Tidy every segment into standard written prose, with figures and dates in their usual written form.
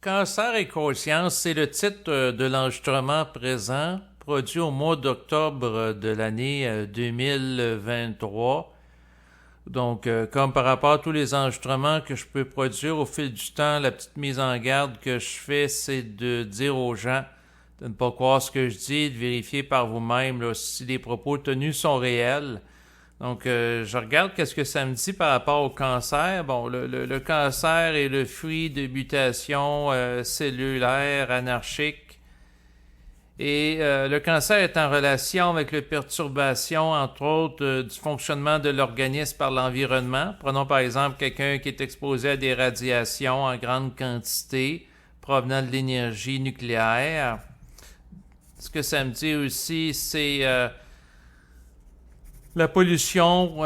Cancer et conscience, c'est le titre de l'enregistrement présent, produit au mois d'octobre de l'année 2023. Donc, comme par rapport à tous les enregistrements que je peux produire au fil du temps, la petite mise en garde que je fais, c'est de dire aux gens de ne pas croire ce que je dis, de vérifier par vous-même là, si les propos tenus sont réels. Donc, je regarde qu'est-ce que ça me dit par rapport au cancer. Bon, le cancer est le fruit de mutations cellulaires anarchiques. Et le cancer est en relation avec les perturbations, entre autres, du fonctionnement de l'organisme par l'environnement. Prenons par exemple quelqu'un qui est exposé à des radiations en grande quantité provenant de l'énergie nucléaire. Ce que ça me dit aussi, c'est la pollution,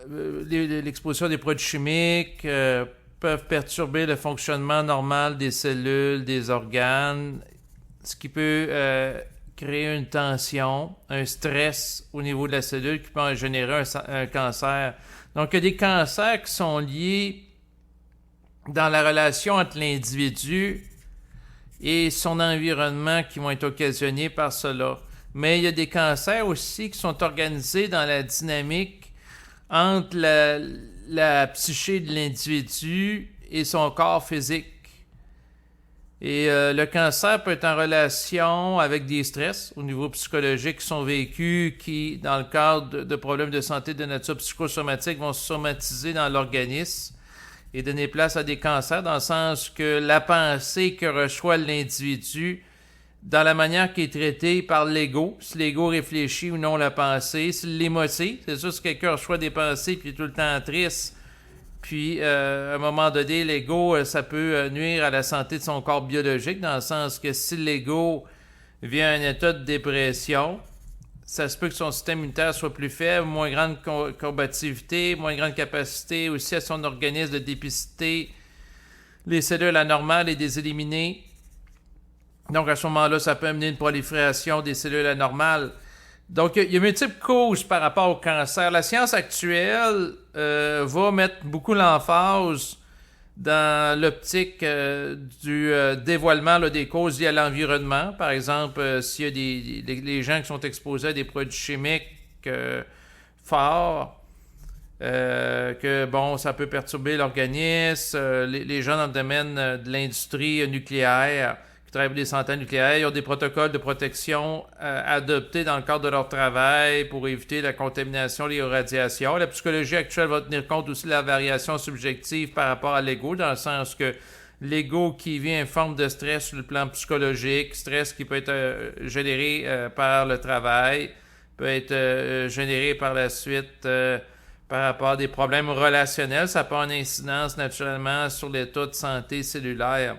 l'exposition des produits chimiques peuvent perturber le fonctionnement normal des cellules, des organes, ce qui peut créer une tension, un stress au niveau de la cellule qui peut générer un cancer. Donc, il y a des cancers qui sont liés dans la relation entre l'individu et son environnement qui vont être occasionnés par cela. Mais il y a des cancers aussi qui sont organisés dans la dynamique entre la psyché de l'individu et son corps physique. Et le cancer peut être en relation avec des stress au niveau psychologique qui sont vécus, qui, dans le cadre de problèmes de santé de nature psychosomatique, vont se somatiser dans l'organisme et donner place à des cancers, dans le sens que la pensée que reçoit l'individu, dans la manière qui est traitée par l'ego, si l'ego réfléchit ou non la pensée, si l'émotion, c'est sûr, si quelqu'un reçoit des pensées puis est tout le temps triste, puis à un moment donné, l'ego, ça peut nuire à la santé de son corps biologique, dans le sens que si l'ego vient à un état de dépression, ça se peut que son système immunitaire soit plus faible, moins grande combativité, moins grande capacité aussi à son organisme de dépister les cellules anormales et de les éliminer. Donc à ce moment-là, ça peut amener une prolifération des cellules anormales. Donc il y a multiples causes par rapport au cancer. La science actuelle va mettre beaucoup l'emphase dans l'optique du dévoilement là, des causes liées à l'environnement. Par exemple, s'il y a les gens qui sont exposés à des produits chimiques forts, que bon, ça peut perturber l'organisme. Les gens dans le domaine de l'industrie nucléaire qui travaillent pour des centrales nucléaires, ils ont des protocoles de protection adoptés dans le cadre de leur travail pour éviter la contamination liée aux radiations. La psychologie actuelle va tenir compte aussi de la variation subjective par rapport à l'ego, dans le sens que l'ego qui vit une forme de stress sur le plan psychologique, stress qui peut être généré par le travail, peut être généré par la suite par rapport à des problèmes relationnels. Ça peut avoir une incidence naturellement sur l'état de santé cellulaire.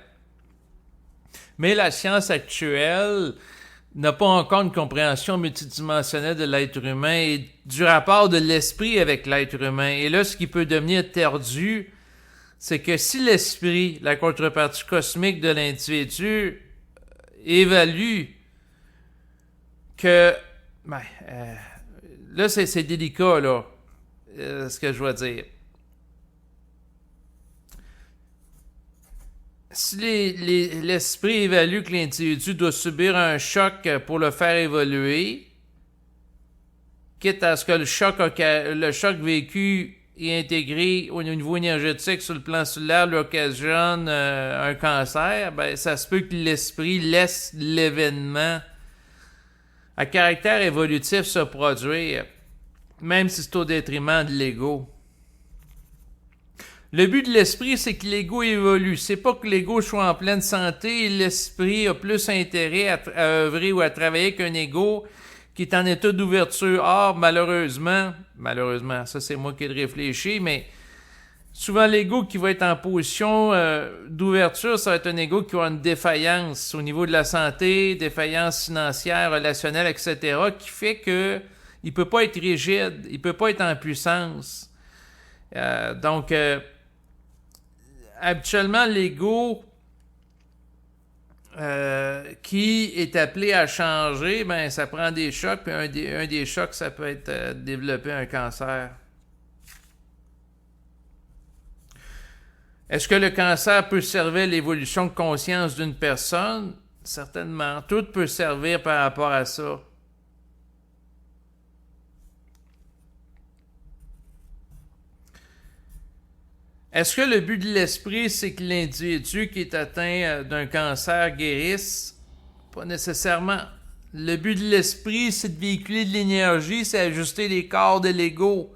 Mais la science actuelle n'a pas encore une compréhension multidimensionnelle de l'être humain et du rapport de l'esprit avec l'être humain. Et là, ce qui peut devenir tordu, c'est que si l'esprit, la contrepartie cosmique de l'individu, évalue que... là, c'est délicat, là, ce que je dois dire. Si l'esprit évalue que l'individu doit subir un choc pour le faire évoluer, quitte à ce que le choc vécu et intégré au niveau énergétique sur le plan cellulaire lui occasionne un cancer, ben ça se peut que l'esprit laisse l'événement à caractère évolutif se produire, même si c'est au détriment de l'ego. Le but de l'esprit, c'est que l'ego évolue. C'est pas que l'ego soit en pleine santé et l'esprit a plus intérêt à œuvrer ou à travailler qu'un ego qui est en état d'ouverture. Or, malheureusement, ça c'est moi qui le réfléchis, mais souvent l'ego qui va être en position d'ouverture, ça va être un ego qui aura une défaillance au niveau de la santé, défaillance financière, relationnelle, etc., qui fait que il peut pas être rigide, il peut pas être en puissance. Donc, habituellement, l'ego qui est appelé à changer, ben ça prend des chocs, puis un des chocs, ça peut être développer un cancer. Est-ce que le cancer peut servir à l'évolution de conscience d'une personne? Certainement. Tout peut servir par rapport à ça. Est-ce que le but de l'esprit, c'est que l'individu qui est atteint d'un cancer guérisse? Pas nécessairement. Le but de l'esprit, c'est de véhiculer de l'énergie, c'est ajuster les corps de l'ego.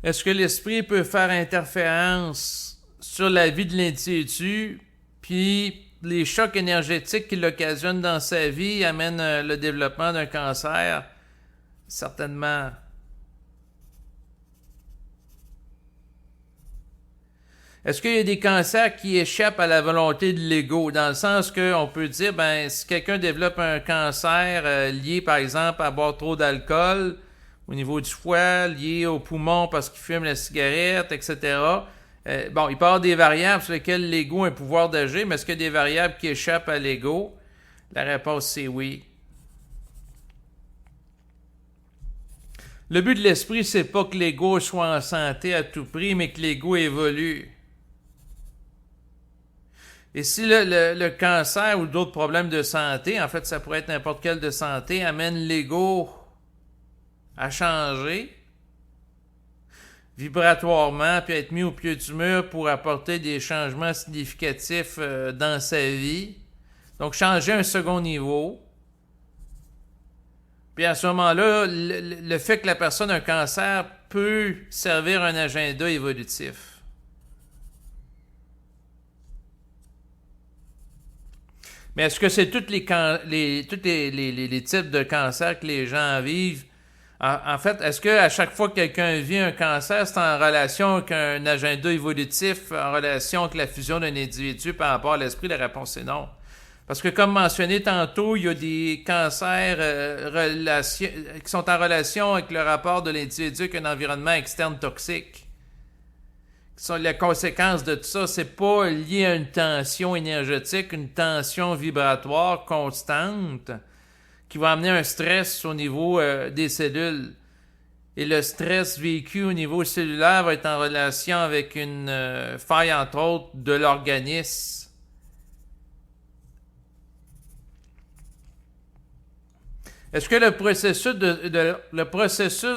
Est-ce que l'esprit peut faire interférence sur la vie de l'individu, puis les chocs énergétiques qu'il occasionne dans sa vie amènent le développement d'un cancer? Certainement. Est-ce qu'il y a des cancers qui échappent à la volonté de l'ego, dans le sens qu'on peut dire, ben, si quelqu'un développe un cancer lié, par exemple, à boire trop d'alcool, au niveau du foie, lié aux poumons parce qu'il fume la cigarette, etc., bon, il peut y avoir des variables sur lesquelles l'ego a un pouvoir d'agir, mais est-ce qu'il y a des variables qui échappent à l'ego? La réponse, c'est oui. Le but de l'esprit, c'est pas que l'ego soit en santé à tout prix, mais que l'ego évolue. Et si le cancer ou d'autres problèmes de santé, en fait, ça pourrait être n'importe quel de santé, amène l'ego à changer vibratoirement, puis à être mis au pied du mur pour apporter des changements significatifs dans sa vie. Donc, changer un second niveau. Puis à ce moment-là, le fait que la personne a un cancer peut servir un agenda évolutif. Mais est-ce que c'est tous les types de cancers que les gens vivent? En fait, est-ce qu'à chaque fois que quelqu'un vit un cancer, c'est en relation avec un agenda évolutif, en relation avec la fusion d'un individu par rapport à l'esprit? La réponse est non. Parce que comme mentionné tantôt, il y a des cancers qui sont en relation avec le rapport de l'individu avec un environnement externe toxique. Qui sont la conséquence de tout ça, c'est pas lié à une tension énergétique, une tension vibratoire constante qui va amener un stress au niveau des cellules. Et le stress vécu au niveau cellulaire va être en relation avec une faille, entre autres, de l'organisme. Est-ce que le processus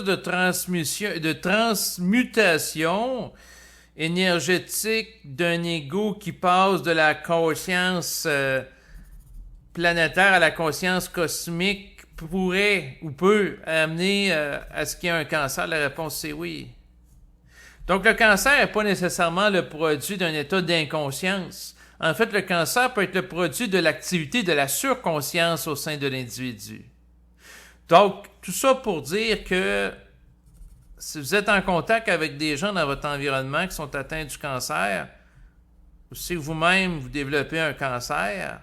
de transmutation énergétique d'un ego qui passe de la conscience planétaire à la conscience cosmique pourrait ou peut amener à ce qu'il y ait un cancer? La réponse c'est oui. Donc le cancer n'est pas nécessairement le produit d'un état d'inconscience. En fait, le cancer peut être le produit de l'activité de la surconscience au sein de l'individu. Donc, tout ça pour dire que si vous êtes en contact avec des gens dans votre environnement qui sont atteints du cancer, ou si vous-même vous développez un cancer,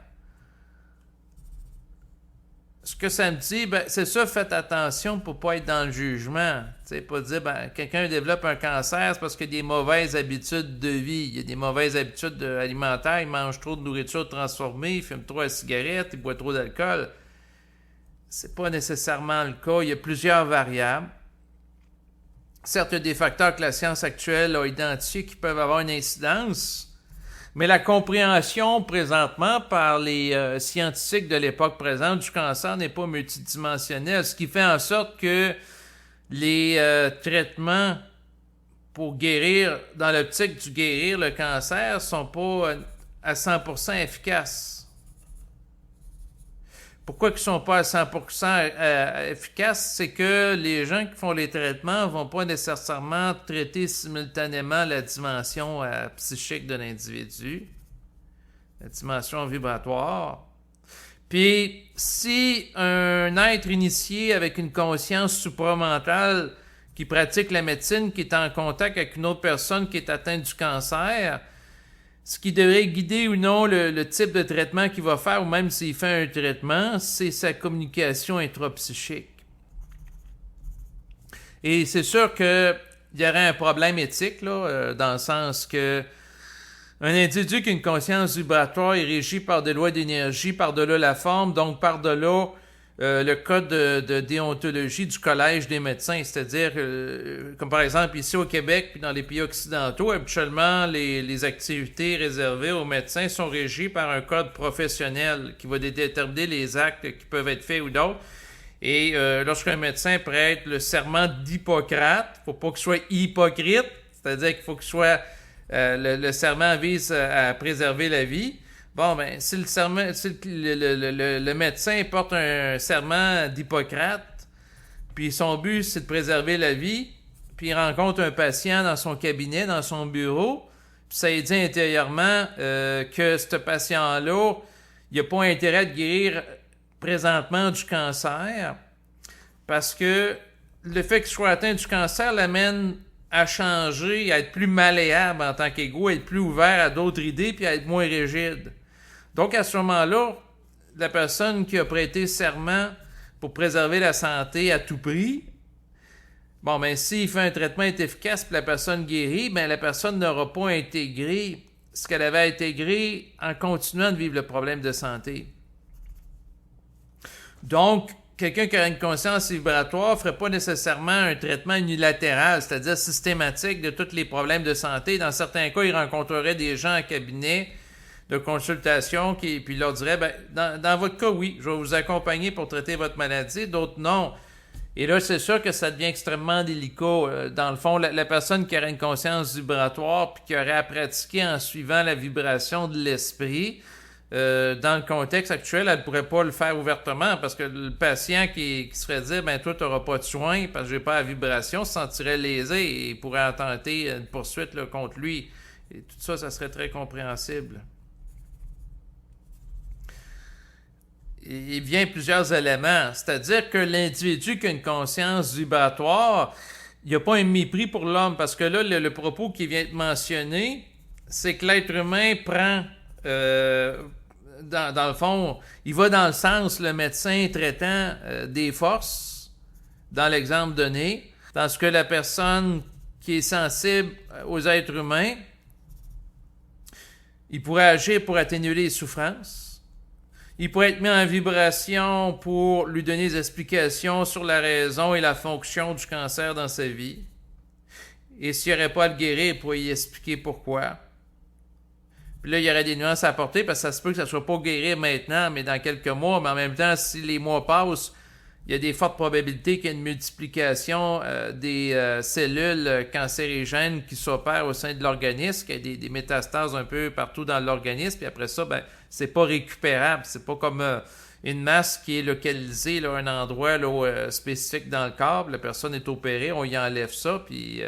ce que ça me dit, ben, c'est ça, faites attention pour ne pas être dans le jugement. T'sais, pas dire, ben, quelqu'un développe un cancer, c'est parce qu'il y a des mauvaises habitudes de vie, il y a des mauvaises habitudes alimentaires, il mange trop de nourriture transformée, il fume trop la cigarette, il boit trop d'alcool. C'est pas nécessairement le cas. Il y a plusieurs variables. Certes, il y a des facteurs que la science actuelle a identifiés qui peuvent avoir une incidence, mais la compréhension présentement par les scientifiques de l'époque présente du cancer n'est pas multidimensionnelle, ce qui fait en sorte que les traitements pour guérir, dans l'optique du guérir le cancer, sont pas à 100% efficaces. Pourquoi ils ne sont pas à 100% efficaces? C'est que les gens qui font les traitements ne vont pas nécessairement traiter simultanément la dimension psychique de l'individu, la dimension vibratoire. Puis, si un être initié avec une conscience supramentale qui pratique la médecine, qui est en contact avec une autre personne qui est atteinte du cancer, ce qui devrait guider ou non le type de traitement qu'il va faire, ou même s'il fait un traitement, c'est sa communication intrapsychique. Et c'est sûr qu'il y aurait un problème éthique, là, dans le sens que un individu qui a une conscience vibratoire est régi par des lois d'énergie, par-delà la forme, donc par-delà le code de déontologie du Collège des médecins, c'est-à-dire, comme par exemple ici au Québec, puis dans les pays occidentaux, habituellement, les activités réservées aux médecins sont régies par un code professionnel qui va déterminer les actes qui peuvent être faits ou d'autres. Et lorsqu'un médecin prête le serment d'Hippocrate, il ne faut pas qu'il soit hypocrite, c'est-à-dire qu'il faut qu'il soit... le serment vise à préserver la vie. Bon, ben, si le médecin porte un serment d'Hippocrate, puis son but, c'est de préserver la vie, puis il rencontre un patient dans son cabinet, dans son bureau, puis ça lui dit intérieurement que ce patient-là, il n'a pas intérêt de guérir présentement du cancer, parce que le fait qu'il soit atteint du cancer l'amène à changer, à être plus malléable en tant qu'ego, à être plus ouvert à d'autres idées, puis à être moins rigide. Donc, à ce moment-là, la personne qui a prêté serment pour préserver la santé à tout prix, bon, ben, s'il fait un traitement est efficace puis la personne guérit, ben, la personne n'aura pas intégré ce qu'elle avait intégré en continuant de vivre le problème de santé. Donc, quelqu'un qui a une conscience vibratoire ne ferait pas nécessairement un traitement unilatéral, c'est-à-dire systématique de tous les problèmes de santé. Dans certains cas, il rencontrerait des gens en cabinet de consultation puis leur dirait, ben, dans votre cas, oui, je vais vous accompagner pour traiter votre maladie, d'autres non. Et là, c'est sûr que ça devient extrêmement délicat. Dans le fond, la personne qui aurait une conscience vibratoire puis qui aurait à pratiquer en suivant la vibration de l'esprit, dans le contexte actuel, elle ne pourrait pas le faire ouvertement parce que le patient qui se ferait dire « ben toi, tu n'auras pas de soins parce que j'ai pas la vibration », se sentirait lésé et pourrait tenter une poursuite là, contre lui. Et tout ça, ça serait très compréhensible. Il vient plusieurs éléments, c'est-à-dire que l'individu qui a une conscience vibratoire, il n'y a pas un mépris pour l'homme parce que là, le propos qui vient de mentionner, c'est que l'être humain prend... dans le fond, il va dans le sens, le médecin traitant des forces, dans l'exemple donné, dans ce que la personne qui est sensible aux êtres humains, il pourrait agir pour atténuer les souffrances. Il pourrait être mis en vibration pour lui donner des explications sur la raison et la fonction du cancer dans sa vie. Et s'il n'y aurait pas à le guérir, il pourrait y expliquer pourquoi. Puis là, il y aurait des nuances à apporter parce que ça se peut que ça ne soit pas guéri maintenant, mais dans quelques mois. Mais en même temps, si les mois passent, il y a des fortes probabilités qu'il y ait une multiplication des cellules cancérigènes qui s'opèrent au sein de l'organisme, qu'il y ait des métastases un peu partout dans l'organisme. Puis après ça, ben, c'est pas récupérable. C'est pas comme une masse qui est localisée à un endroit spécifique dans le corps. La personne est opérée, on y enlève ça, puis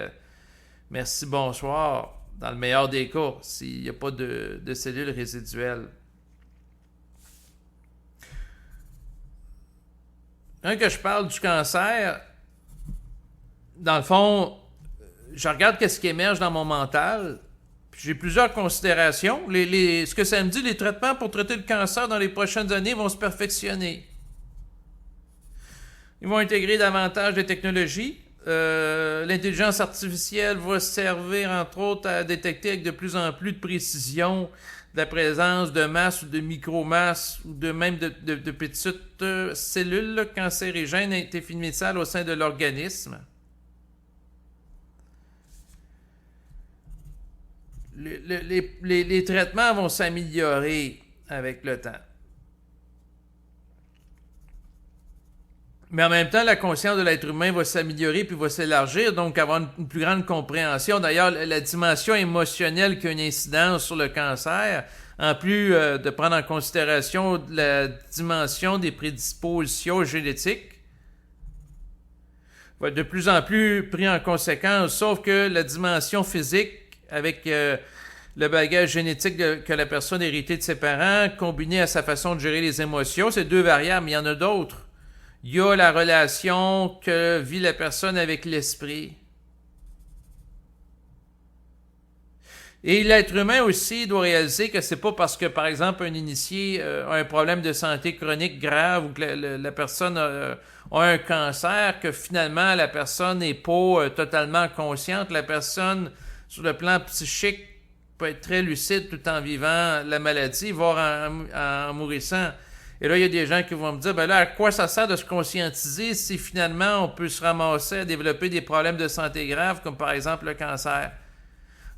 merci, bonsoir. Dans le meilleur des cas, s'il n'y a pas de cellules résiduelles. Quand que je parle du cancer, dans le fond, je regarde ce qui émerge dans mon mental, puis j'ai plusieurs considérations. Ce que ça me dit, les traitements pour traiter le cancer dans les prochaines années vont se perfectionner. Ils vont intégrer davantage de technologies. L'intelligence artificielle va servir, entre autres, à détecter avec de plus en plus de précision la présence de masse ou de micromasse ou de même de petites cellules cancérigènes définissales au sein de l'organisme. Les traitements vont s'améliorer avec le temps. Mais en même temps, la conscience de l'être humain va s'améliorer puis va s'élargir, donc avoir une plus grande compréhension. D'ailleurs, la dimension émotionnelle qui a une incidence sur le cancer, en plus de prendre en considération la dimension des prédispositions génétiques, va être de plus en plus pris en conséquence, sauf que la dimension physique, avec le bagage génétique que la personne a hérité de ses parents, combiné à sa façon de gérer les émotions, c'est deux variables, mais il y en a d'autres. Il y a la relation que vit la personne avec l'esprit. Et l'être humain aussi doit réaliser que c'est pas parce que, par exemple, un initié a un problème de santé chronique grave ou que la personne a un cancer que finalement la personne n'est pas totalement consciente. La personne, sur le plan psychique, peut être très lucide tout en vivant la maladie, voire en mourissant. Et là, il y a des gens qui vont me dire, ben là, à quoi ça sert de se conscientiser si finalement on peut se ramasser à développer des problèmes de santé graves, comme par exemple le cancer?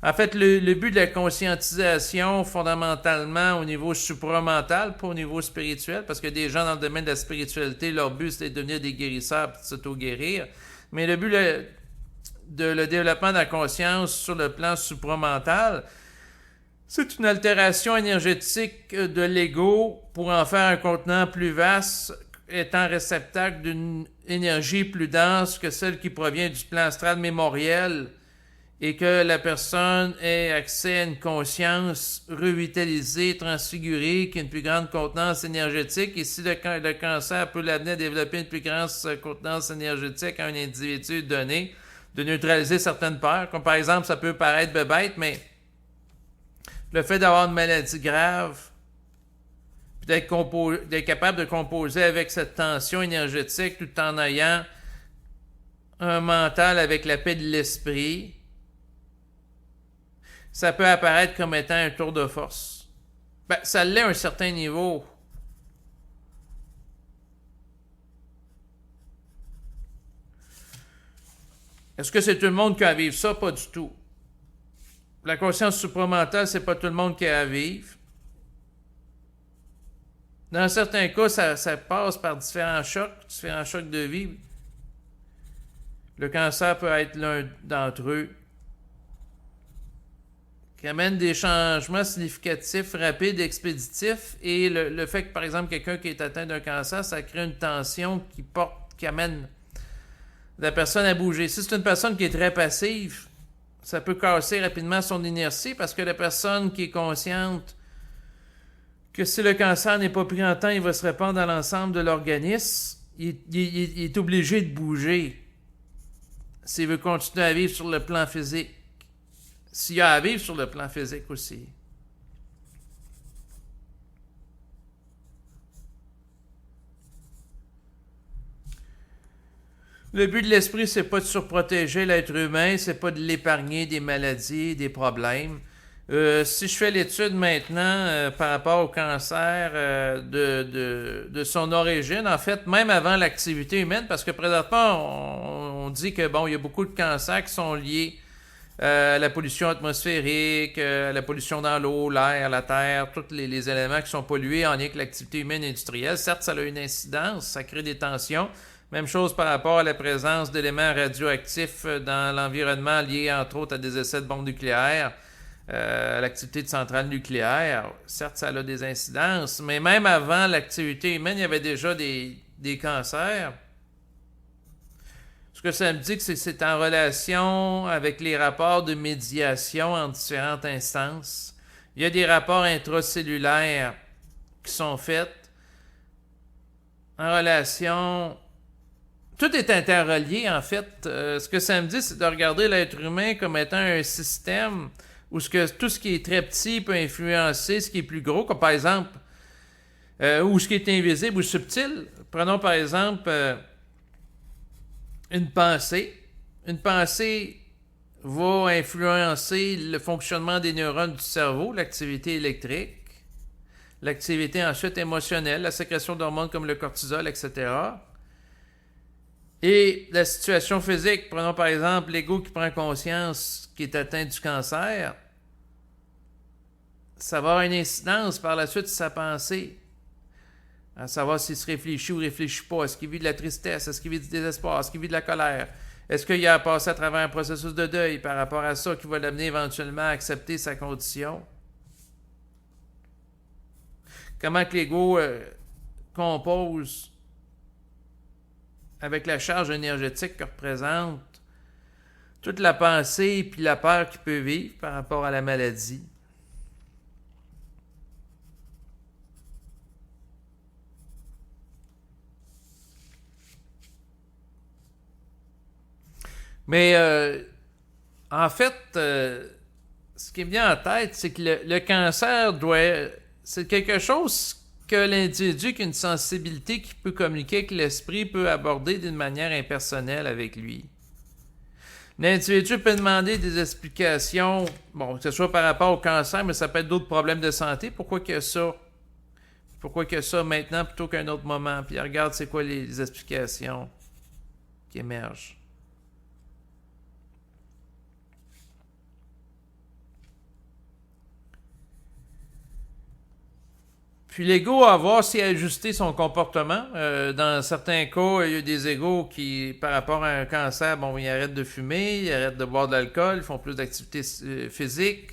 En fait, le but de la conscientisation, fondamentalement, au niveau supramental, pas au niveau spirituel, parce que des gens dans le domaine de la spiritualité, leur but, c'est de devenir des guérisseurs et de s'auto-guérir. Mais le but de le développement de la conscience sur le plan supramental, c'est une altération énergétique de l'ego pour en faire un contenant plus vaste, étant réceptacle d'une énergie plus dense que celle qui provient du plan astral mémoriel, et que la personne ait accès à une conscience revitalisée, transfigurée, qui a une plus grande contenance énergétique. Et si le cancer peut l'amener à développer une plus grande contenance énergétique à un individu donné, de neutraliser certaines peurs, comme par exemple, ça peut paraître bête, mais le fait d'avoir une maladie grave, puis d'être capable de composer avec cette tension énergétique tout en ayant un mental avec la paix de l'esprit, ça peut apparaître comme étant un tour de force. Ben, ça l'est à un certain niveau. Est-ce que c'est tout le monde qui a à vivre ça? Pas du tout. La conscience supramentale, c'est pas tout le monde qui a à vivre. Dans certains cas, ça passe par différents chocs de vie. Le cancer peut être l'un d'entre eux, qui amène des changements significatifs, rapides, expéditifs, et le fait que, par exemple, quelqu'un qui est atteint d'un cancer, ça crée une tension qui amène la personne à bouger. Si c'est une personne qui est très passive, ça peut casser rapidement son inertie, parce que la personne qui est consciente que si le cancer n'est pas pris en temps, il va se répandre dans l'ensemble de l'organisme, il est obligé de bouger s'il veut continuer à vivre sur le plan physique. S'il y a à vivre sur le plan physique aussi. Le but de l'esprit, c'est pas de surprotéger l'être humain, c'est pas de l'épargner des maladies, des problèmes. Si je fais l'étude maintenant par rapport au cancer de son origine, en fait, même avant l'activité humaine, parce que présentement, on dit que bon, il y a beaucoup de cancers qui sont liés à la pollution atmosphérique, à la pollution dans l'eau, l'air, la terre, tous les éléments qui sont pollués en lien avec l'activité humaine et industrielle. Certes, ça a une incidence, ça crée des tensions. Même chose par rapport à la présence d'éléments radioactifs dans l'environnement liés entre autres à des essais de bombes nucléaires, à l'activité de centrales nucléaires. Certes, ça a des incidences, mais même avant l'activité humaine, il y avait déjà des cancers. Ce que ça me dit, c'est que c'est en relation avec les rapports de médiation entre différentes instances. Il y a des rapports intracellulaires qui sont faits en relation. Tout est interrelié, en fait. Ce que ça me dit, c'est de regarder l'être humain comme étant un système où tout ce qui est très petit peut influencer ce qui est plus gros, comme par exemple, ou ce qui est invisible ou subtil. Prenons par exemple une pensée. Une pensée va influencer le fonctionnement des neurones du cerveau, l'activité électrique, l'activité ensuite émotionnelle, la sécrétion d'hormones comme le cortisol, etc. Et la situation physique, prenons par exemple l'ego qui prend conscience qu'il est atteint du cancer, ça va avoir une incidence par la suite sur sa pensée, à savoir s'il se réfléchit ou réfléchit pas, est-ce qu'il vit de la tristesse, est-ce qu'il vit du désespoir, est-ce qu'il vit de la colère, est-ce qu'il a passé à travers un processus de deuil par rapport à ça qui va l'amener éventuellement à accepter sa condition. Comment que l'ego compose avec la charge énergétique que représente toute la pensée et puis la peur qu'il peut vivre par rapport à la maladie. Mais en fait, ce qui me vient en tête, c'est que le cancer c'est quelque chose que l'individu qui a une sensibilité qui peut communiquer avec l'esprit peut aborder d'une manière impersonnelle avec lui. L'individu peut demander des explications, bon, que ce soit par rapport au cancer, mais ça peut être d'autres problèmes de santé. Pourquoi qu'il y a ça? pourquoi que ça maintenant plutôt qu'à un autre moment? Puis regarde c'est quoi les explications qui émergent. Puis l'ego, à voir s'il a ajusté son comportement. Dans certains cas, il y a des égos qui, par rapport à un cancer, bon, ils arrêtent de fumer, ils arrêtent de boire de l'alcool, ils font plus d'activité physique.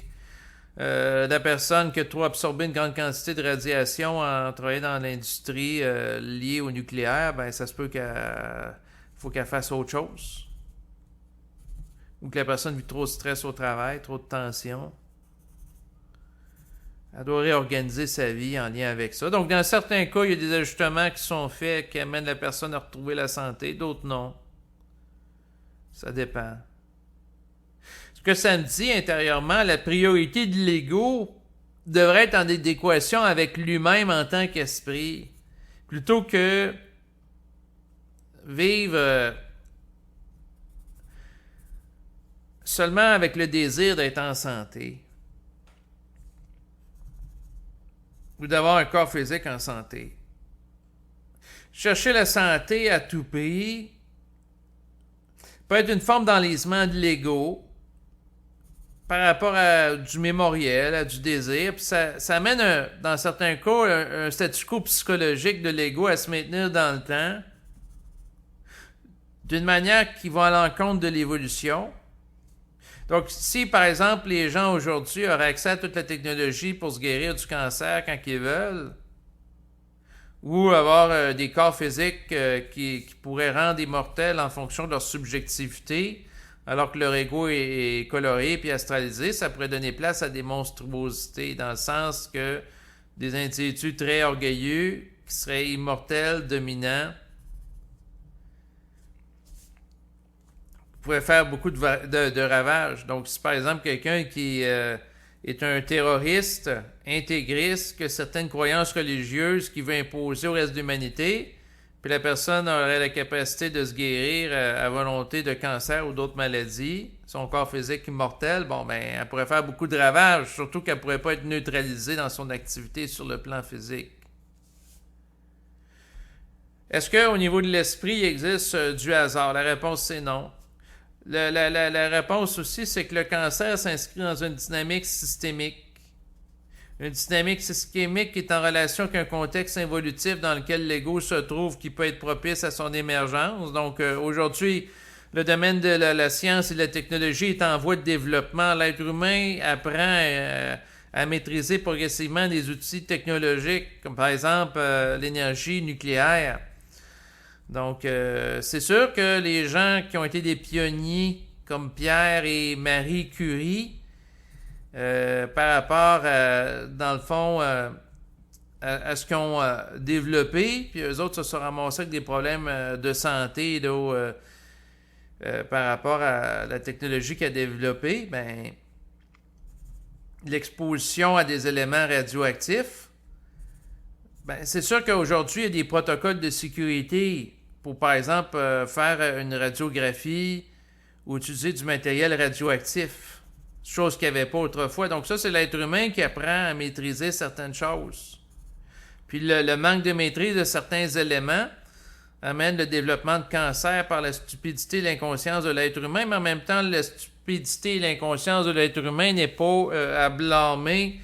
La personne qui a trop absorbé une grande quantité de radiation en travaillant dans l'industrie liée au nucléaire, ben ça se peut faut qu'elle fasse autre chose. Ou que la personne vit trop de stress au travail, trop de tension. Elle doit réorganiser sa vie en lien avec ça. Donc, dans certains cas, il y a des ajustements qui sont faits qui amènent la personne à retrouver la santé, d'autres non. Ça dépend. Ce que ça me dit intérieurement, la priorité de l'ego devrait être en adéquation avec lui-même en tant qu'esprit, plutôt que vivre seulement avec le désir d'être en santé. Ou d'avoir un corps physique en santé. Chercher la santé à tout prix peut être une forme d'enlisement de l'ego par rapport à du mémoriel, à du désir. Puis ça amène, dans certains cas, un statu quo psychologique de l'ego à se maintenir dans le temps d'une manière qui va à l'encontre de l'évolution. Donc, si, par exemple, les gens aujourd'hui auraient accès à toute la technologie pour se guérir du cancer quand ils veulent, ou avoir des corps physiques qui pourraient rendre immortels en fonction de leur subjectivité, alors que leur ego est coloré puis astralisé, ça pourrait donner place à des monstruosités, dans le sens que des individus très orgueilleux, qui seraient immortels, dominants, pourrait faire beaucoup de ravages. Donc, si par exemple quelqu'un qui est un terroriste, intégriste, qui a certaines croyances religieuses qui veut imposer au reste de l'humanité, puis la personne aurait la capacité de se guérir à volonté de cancer ou d'autres maladies, son corps physique immortel, bon, ben, elle pourrait faire beaucoup de ravages, surtout qu'elle ne pourrait pas être neutralisée dans son activité sur le plan physique. Est-ce qu'au niveau de l'esprit, il existe du hasard? La réponse, c'est non. La réponse aussi, c'est que le cancer s'inscrit dans une dynamique systémique. Une dynamique systémique qui est en relation avec un contexte évolutif dans lequel l'ego se trouve, qui peut être propice à son émergence. Donc, aujourd'hui, le domaine de la science et de la technologie est en voie de développement. L'être humain apprend à maîtriser progressivement des outils technologiques, comme par exemple l'énergie nucléaire. Donc, c'est sûr que les gens qui ont été des pionniers, comme Pierre et Marie Curie, par rapport, dans le fond, à ce qu'ils ont développé, puis eux autres se sont ramassés avec des problèmes de santé là, par rapport à la technologie qu'ils ont développée, ben, l'exposition à des éléments radioactifs, ben, c'est sûr qu'aujourd'hui, il y a des protocoles de sécurité pour, par exemple, faire une radiographie ou utiliser du matériel radioactif, chose qu'il n'y avait pas autrefois. Donc ça, c'est l'être humain qui apprend à maîtriser certaines choses. Puis le manque de maîtrise de certains éléments amène le développement de cancer par la stupidité et l'inconscience de l'être humain, mais en même temps, la stupidité et l'inconscience de l'être humain n'est pas à blâmer.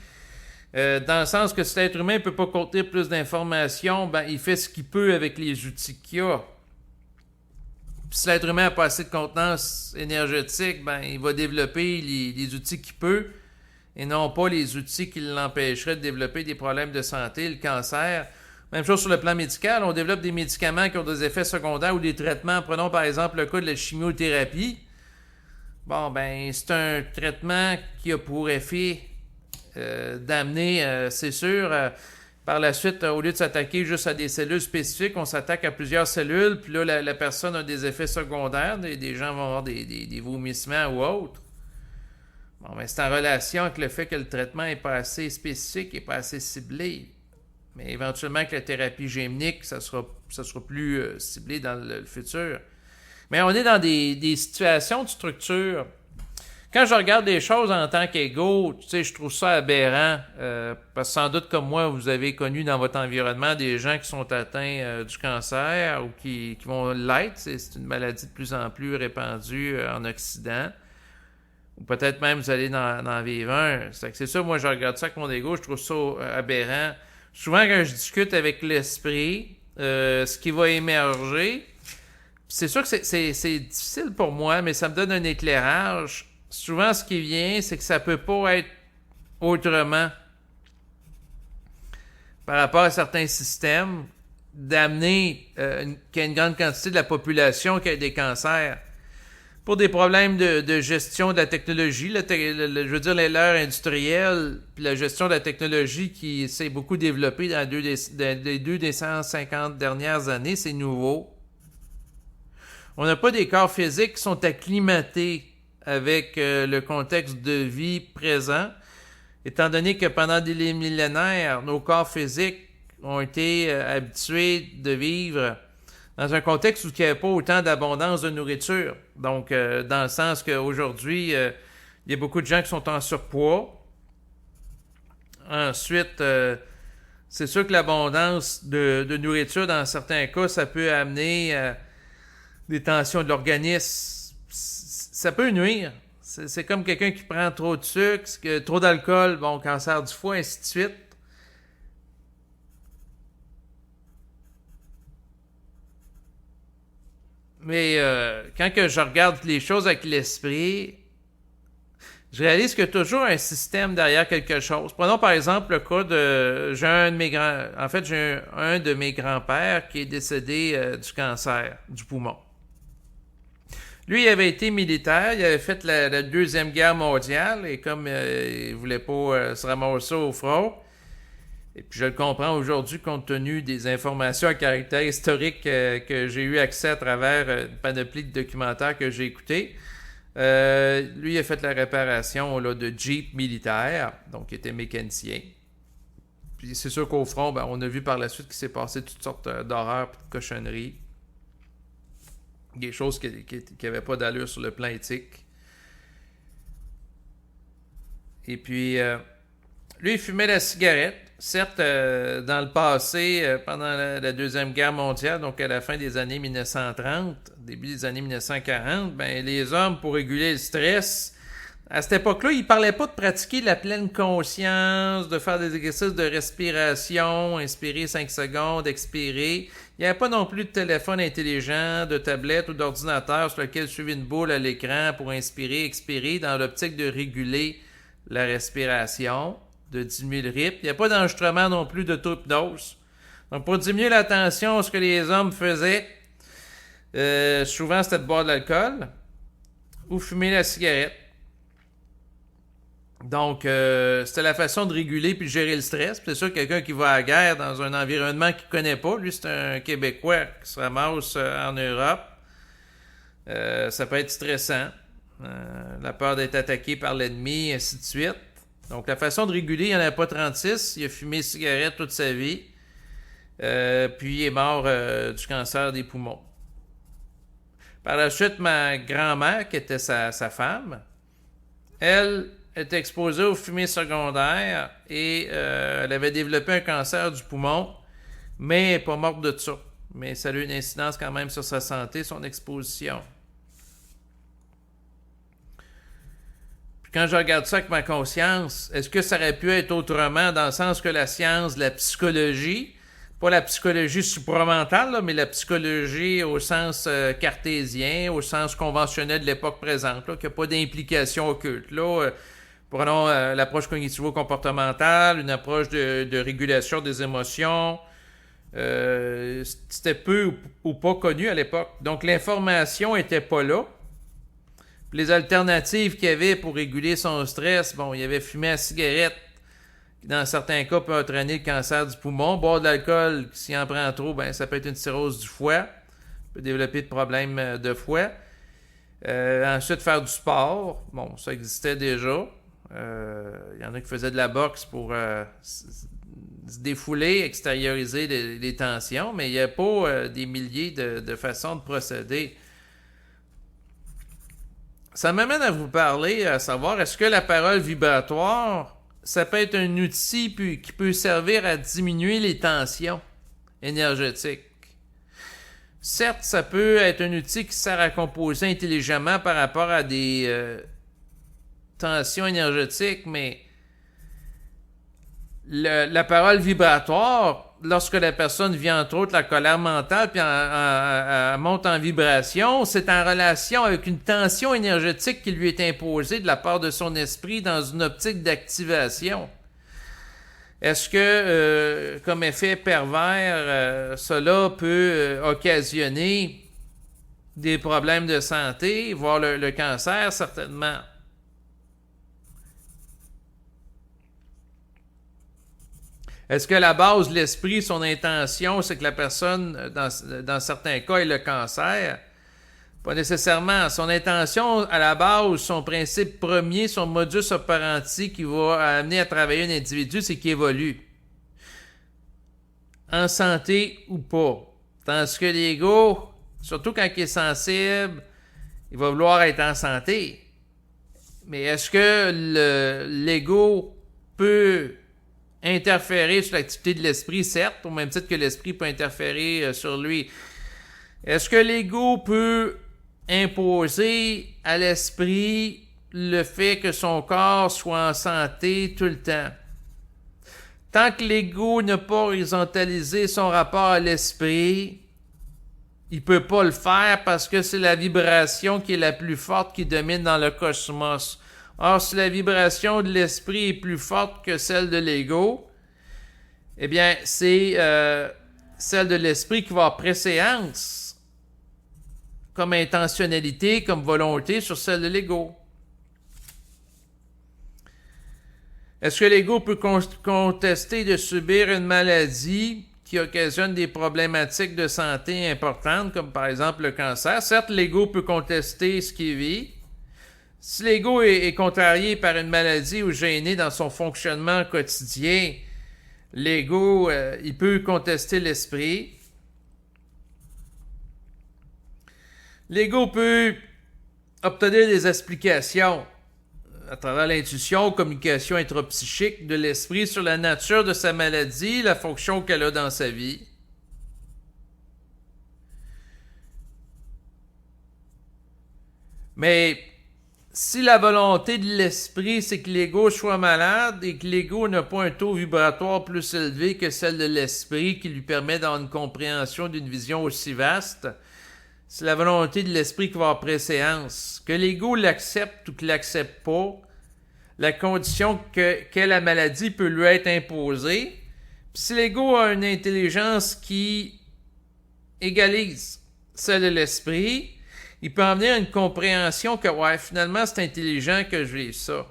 Dans le sens que si l'être humain ne peut pas contenir plus d'informations, ben, il fait ce qu'il peut avec les outils qu'il a. Puis si l'être humain n'a pas assez de contenance énergétique, ben, il va développer les outils qu'il peut et non pas les outils qui l'empêcheraient de développer des problèmes de santé, le cancer. Même chose sur le plan médical, on développe des médicaments qui ont des effets secondaires ou des traitements. Prenons par exemple le cas de la chimiothérapie. Bon, ben, c'est un traitement qui a pour effet d'amener, c'est sûr, par la suite, au lieu de s'attaquer juste à des cellules spécifiques, on s'attaque à plusieurs cellules, puis là, la personne a des effets secondaires, des gens vont avoir des vomissements ou autres. Bon, ben, c'est en relation avec le fait que le traitement n'est pas assez spécifique, n'est pas assez ciblé. Mais éventuellement, avec la thérapie géminique, ça sera plus ciblé dans le futur. Mais on est dans des situations de structure Quand je regarde les choses en tant qu'égaux, tu sais, je trouve ça aberrant. Parce que sans doute comme moi, vous avez connu dans votre environnement des gens qui sont atteints du cancer ou qui vont l'être. C'est une maladie de plus en plus répandue en Occident. Ou peut-être même vous allez en vivre un. C'est ça, moi je regarde ça avec mon ego, je trouve ça aberrant. Souvent quand je discute avec l'esprit, ce qui va émerger, c'est sûr que c'est difficile pour moi, mais ça me donne un éclairage. Souvent, ce qui vient, c'est que ça peut pas être autrement par rapport à certains systèmes d'amener qu'il y ait une grande quantité de la population qui a des cancers. Pour des problèmes de gestion de la technologie, je veux dire l'ère industrielle, puis la gestion de la technologie qui s'est beaucoup développée dans les 250 dernières années, c'est nouveau. On n'a pas des corps physiques qui sont acclimatés avec le contexte de vie présent, étant donné que pendant des millénaires, nos corps physiques ont été habitués de vivre dans un contexte où il n'y avait pas autant d'abondance de nourriture. Donc, dans le sens qu'aujourd'hui, il y a beaucoup de gens qui sont en surpoids. Ensuite, c'est sûr que l'abondance de nourriture, dans certains cas, ça peut amener des tensions de l'organisme. Ça peut nuire. C'est comme quelqu'un qui prend trop de sucre, trop d'alcool, bon, cancer du foie, ainsi de suite. Mais quand que je regarde les choses avec l'esprit, je réalise qu'il y a toujours un système derrière quelque chose. Prenons par exemple le cas de... j'ai un de mes grands-pères qui est décédé du cancer du poumon. Lui, il avait été militaire, il avait fait la Deuxième Guerre mondiale, et comme il voulait pas se ramasser au front, et puis je le comprends aujourd'hui compte tenu des informations à caractère historique que j'ai eu accès à travers une panoplie de documentaires que j'ai écoutés. Lui, il a fait la réparation là, de Jeep militaire, donc il était mécanicien. Puis c'est sûr qu'au front, ben, on a vu par la suite qu'il s'est passé toutes sortes d'horreurs et de cochonneries. Des choses qui n'avaient pas d'allure sur le plan éthique. Et puis, lui, il fumait la cigarette. Certes, dans le passé, pendant la Deuxième Guerre mondiale, donc à la fin des années 1930, début des années 1940, ben, les hommes, pour réguler le stress, à cette époque-là, ils ne parlaient pas de pratiquer la pleine conscience, de faire des exercices de respiration, inspirer 5 secondes, expirer. Il n'y avait pas non plus de téléphone intelligent, de tablette ou d'ordinateur sur lequel suivait une boule à l'écran pour inspirer, expirer, dans l'optique de réguler la respiration, de diminuer le rythme. Il n'y a pas d'enregistrement non plus d'auto-hypnose. Donc, pour diminuer la tension, ce que les hommes faisaient, souvent c'était de boire de l'alcool ou fumer la cigarette. Donc, c'était la façon de réguler puis de gérer le stress. Puis c'est sûr que quelqu'un qui va à la guerre dans un environnement qu'il ne connaît pas, lui, c'est un Québécois qui se ramasse en Europe. Ça peut être stressant. La peur d'être attaqué par l'ennemi, ainsi de suite. Donc, la façon de réguler, il n'y en a pas 36. Il a fumé cigarette toute sa vie. Puis, il est mort du cancer des poumons. Par la suite, ma grand-mère, qui était sa femme, elle était exposée aux fumées secondaires et elle avait développé un cancer du poumon, mais elle n'est pas morte de ça. Mais ça a eu une incidence quand même sur sa santé, son exposition. Puis quand je regarde ça avec ma conscience, est-ce que ça aurait pu être autrement dans le sens que la science, la psychologie, pas la psychologie supramentale, là, mais la psychologie au sens cartésien, au sens conventionnel de l'époque présente, là, qu'il n'y a pas d'implication occulte. Là, prenons l'approche cognitivo-comportementale, une approche de régulation des émotions. C'était peu ou pas connu à l'époque. Donc l'information n'était pas là. Puis les alternatives qu'il y avait pour réguler son stress, bon, il y avait fumé la cigarette, qui dans certains cas peut entraîner le cancer du poumon. Boire de l'alcool, s'il en prend trop, ben ça peut être une cirrhose du foie, peut développer de problèmes de foie. Ensuite, faire du sport, bon, ça existait déjà. Il y en a qui faisaient de la boxe pour se défouler, extérioriser les tensions, mais il n'y a pas des milliers de façons de procéder. ça m'amène à vous parler, à savoir, est-ce que la parole vibratoire, ça peut être un outil qui peut servir à diminuer les tensions énergétiques? Certes, ça peut être un outil qui sert à composer intelligemment par rapport à des tensions énergétiques, mais la parole vibratoire, lorsque la personne vit entre autres la colère mentale, puis elle monte en vibration, c'est en relation avec une tension énergétique qui lui est imposée de la part de son esprit dans une optique d'activation. Est-ce que, comme effet pervers, cela peut occasionner des problèmes de santé, voire le cancer? Certainement. Est-ce que la base de l'esprit, son intention, c'est que la personne, dans certains cas, ait le cancer? Pas nécessairement. Son intention, à la base, son principe premier, son modus operandi qui va amener à travailler un individu, c'est qu'il évolue. En santé ou pas. Tandis que l'ego, surtout quand il est sensible, il va vouloir être en santé. Mais est-ce que l'ego peut interférer sur l'activité de l'esprit? Certes, au même titre que l'esprit peut interférer sur lui. Est-ce que l'ego peut imposer à l'esprit le fait que son corps soit en santé tout le temps? Tant que l'ego n'a pas horizontalisé son rapport à l'esprit, il ne peut pas le faire parce que c'est la vibration qui est la plus forte qui domine dans le cosmos. Or, si la vibration de l'esprit est plus forte que celle de l'ego, eh bien, c'est celle de l'esprit qui va avoir préséance comme intentionnalité, comme volonté sur celle de l'ego. Est-ce que l'ego peut contester de subir une maladie qui occasionne des problématiques de santé importantes, comme par exemple le cancer? Certes, l'ego peut contester ce qu'il vit. Si l'ego est contrarié par une maladie ou gêné dans son fonctionnement quotidien, l'ego, il peut contester l'esprit. L'ego peut obtenir des explications à travers l'intuition, communication intrapsychique de l'esprit sur la nature de sa maladie, la fonction qu'elle a dans sa vie. Mais si la volonté de l'esprit, c'est que l'ego soit malade et que l'ego n'a pas un taux vibratoire plus élevé que celle de l'esprit qui lui permet d'avoir une compréhension d'une vision aussi vaste, c'est la volonté de l'esprit qui va avoir préséance. Que l'ego l'accepte ou qu'il l'accepte pas, la condition qu'est la maladie peut lui être imposée. Puis si l'ego a une intelligence qui égalise celle de l'esprit, il peut en venir à une compréhension que, ouais, finalement, c'est intelligent que je vive ça.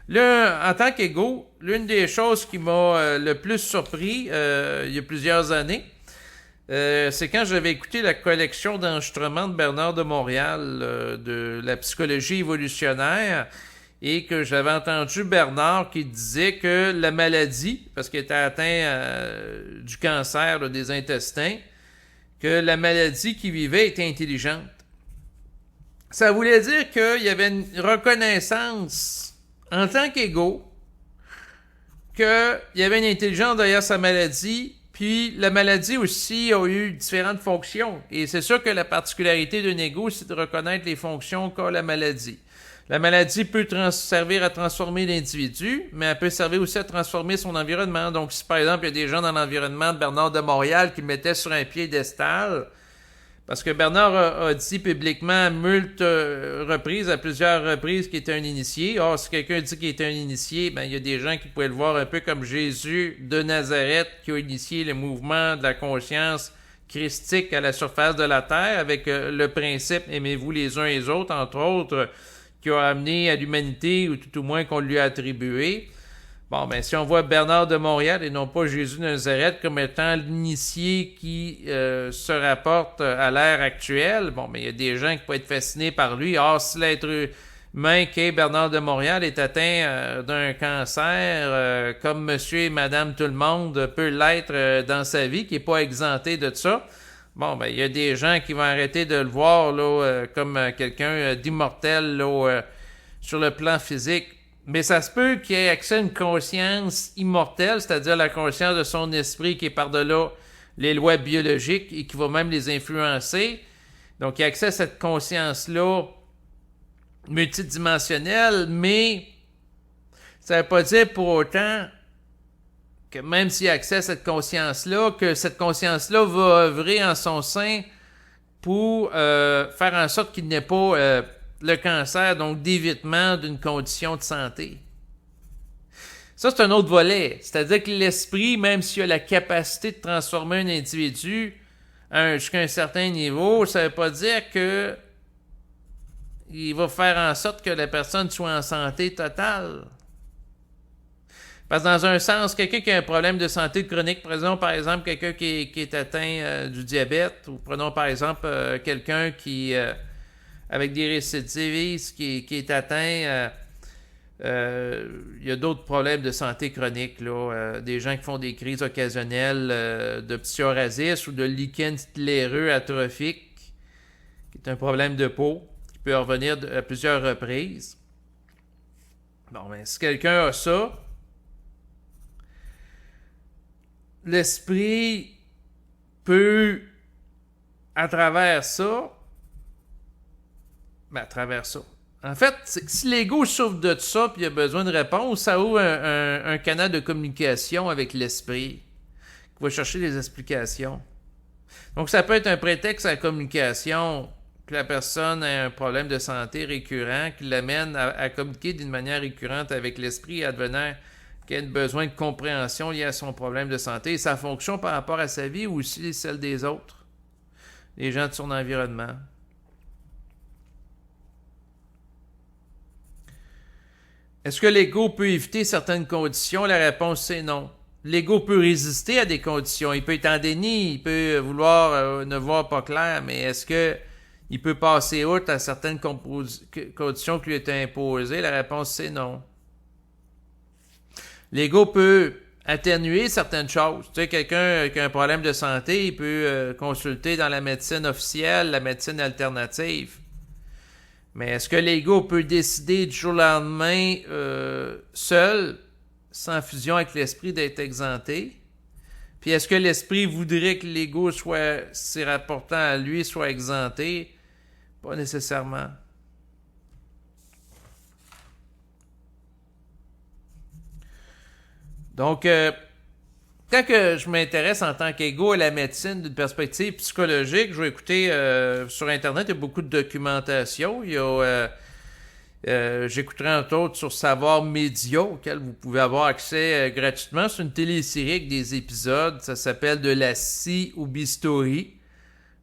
Là, en tant qu'ego, l'une des choses qui m'a le plus surpris il y a plusieurs années, c'est quand j'avais écouté la collection d'enregistrements de Bernard de Montréal de la psychologie évolutionnaire et que j'avais entendu Bernard qui disait que la maladie, parce qu'il était atteint du cancer là, des intestins, que la maladie qu'il vivait était intelligente. Ça voulait dire qu'il y avait une reconnaissance en tant qu'ego qu'il y avait une intelligence derrière sa maladie. Puis la maladie aussi a eu différentes fonctions. Et c'est sûr que la particularité d'un ego, c'est de reconnaître les fonctions qu'a la maladie. La maladie peut servir à transformer l'individu, mais elle peut servir aussi à transformer son environnement. Donc si par exemple il y a des gens dans l'environnement de Bernard de Montréal qui le mettaient sur un piédestal, parce que Bernard a dit publiquement à plusieurs reprises qu'il était un initié. Or, si quelqu'un dit qu'il était un initié, ben il y a des gens qui pouvaient le voir un peu comme Jésus de Nazareth qui a initié le mouvement de la conscience christique à la surface de la terre avec le principe « aimez-vous les uns les autres », entre autres, qui a amené à l'humanité, ou tout au moins qu'on lui a attribué. Bon, ben si on voit Bernard de Montréal et non pas Jésus de Nazareth comme étant l'initié qui se rapporte à l'ère actuelle, bon, ben il y a des gens qui peuvent être fascinés par lui. Or, si l'être humain qu'est Bernard de Montréal est atteint d'un cancer, comme monsieur et madame tout le monde peut l'être dans sa vie, qui n'est pas exempté de ça, Bon, ben, il y a des gens qui vont arrêter de le voir là, comme quelqu'un d'immortel là, sur le plan physique. Mais ça se peut qu'il ait accès à une conscience immortelle, c'est-à-dire la conscience de son esprit qui est par-delà les lois biologiques et qui va même les influencer. Donc, il a accès à cette conscience-là multidimensionnelle, mais ça ne veut pas dire pour autant que même s'il a accès à cette conscience-là, que cette conscience-là va œuvrer en son sein pour faire en sorte qu'il n'ait pas le cancer, donc d'évitement d'une condition de santé. Ça, c'est un autre volet. C'est-à-dire que l'esprit, même s'il a la capacité de transformer un individu jusqu'à un certain niveau, ça ne veut pas dire que il va faire en sorte que la personne soit en santé totale. Parce que dans un sens, quelqu'un qui a un problème de santé chronique, prenons par exemple quelqu'un qui est atteint du diabète, ou prenons par exemple quelqu'un qui, avec des récidivistes, qui est atteint, il y a d'autres problèmes de santé chronique, là, des gens qui font des crises occasionnelles de psoriasis ou de lichen scléreux atrophique, qui est un problème de peau, qui peut revenir à plusieurs reprises. Bon, ben, si quelqu'un a ça, l'esprit peut, à travers ça, en fait, c'est que si l'ego souffre de ça et il a besoin de réponse, ça ouvre un canal de communication avec l'esprit qui va chercher des explications. Donc, ça peut être un prétexte à la communication que la personne a un problème de santé récurrent qui l'amène à communiquer d'une manière récurrente avec l'esprit, advenant qu'il a besoin de compréhension liée à son problème de santé et sa fonction par rapport à sa vie ou aussi celle des autres, les gens de son environnement. Est-ce que l'ego peut éviter certaines conditions? La réponse, c'est non. L'ego peut résister à des conditions. Il peut être en déni, il peut vouloir ne voir pas clair, mais est-ce qu'il peut passer outre à certaines conditions qui lui étaient imposées? La réponse, c'est non. L'ego peut atténuer certaines choses. Tu sais, quelqu'un qui a un problème de santé, il peut consulter dans la médecine officielle, la médecine alternative. Mais est-ce que l'ego peut décider du jour au lendemain seul, sans fusion avec l'esprit, d'être exempté? Puis est-ce que l'esprit voudrait que l'ego soit, s'y rapportant à lui, soit exempté? Pas nécessairement. Donc, quand que je m'intéresse en tant qu'ego à la médecine d'une perspective psychologique, je vais écouter sur Internet, il y a beaucoup de documentation. J'écouterai entre autres sur Savoir Média, auquel vous pouvez avoir accès gratuitement. C'est une télésérie avec des épisodes. Ça s'appelle De la scie ou Bistouri.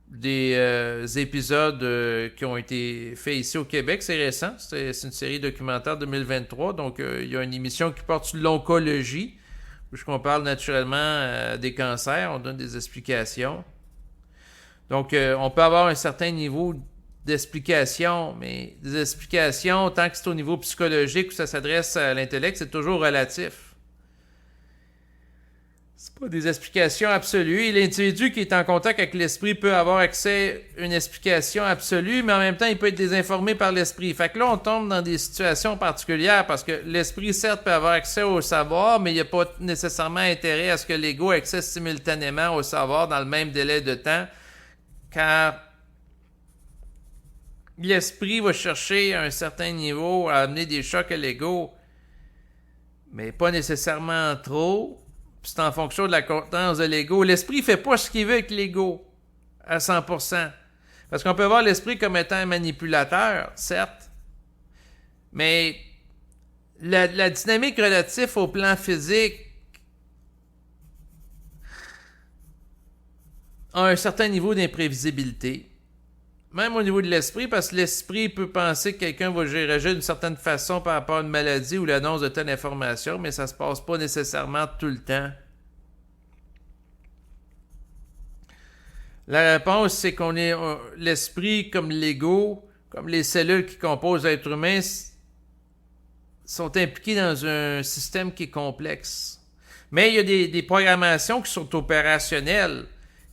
Des épisodes qui ont été faits ici au Québec. C'est récent. C'est une série documentaire 2023. Donc, il y a une émission qui porte sur l'oncologie, puisqu'on parle naturellement des cancers, on donne des explications. Donc, on peut avoir un certain niveau d'explication, mais des explications, tant que c'est au niveau psychologique où ça s'adresse à l'intellect, c'est toujours relatif. C'est pas des explications absolues. Et l'individu qui est en contact avec l'esprit peut avoir accès à une explication absolue, mais en même temps, il peut être désinformé par l'esprit. Fait que là, on tombe dans des situations particulières parce que l'esprit, certes, peut avoir accès au savoir, mais il n'y a pas nécessairement intérêt à ce que l'ego ait accès simultanément au savoir dans le même délai de temps, car l'esprit va chercher à un certain niveau à amener des chocs à l'ego, mais pas nécessairement trop. C'est en fonction de la contenance de l'ego. L'esprit ne fait pas ce qu'il veut avec l'ego à 100%. Parce qu'on peut voir l'esprit comme étant un manipulateur, certes, mais la dynamique relative au plan physique a un certain niveau d'imprévisibilité. Même au niveau de l'esprit, parce que l'esprit peut penser que quelqu'un va réagir d'une certaine façon par rapport à une maladie ou l'annonce de telle information, mais ça ne se passe pas nécessairement tout le temps. La réponse, c'est qu'on est l'esprit comme l'ego, comme les cellules qui composent l'être humain, sont impliquées dans un système qui est complexe. Mais il y a des programmations qui sont opérationnelles,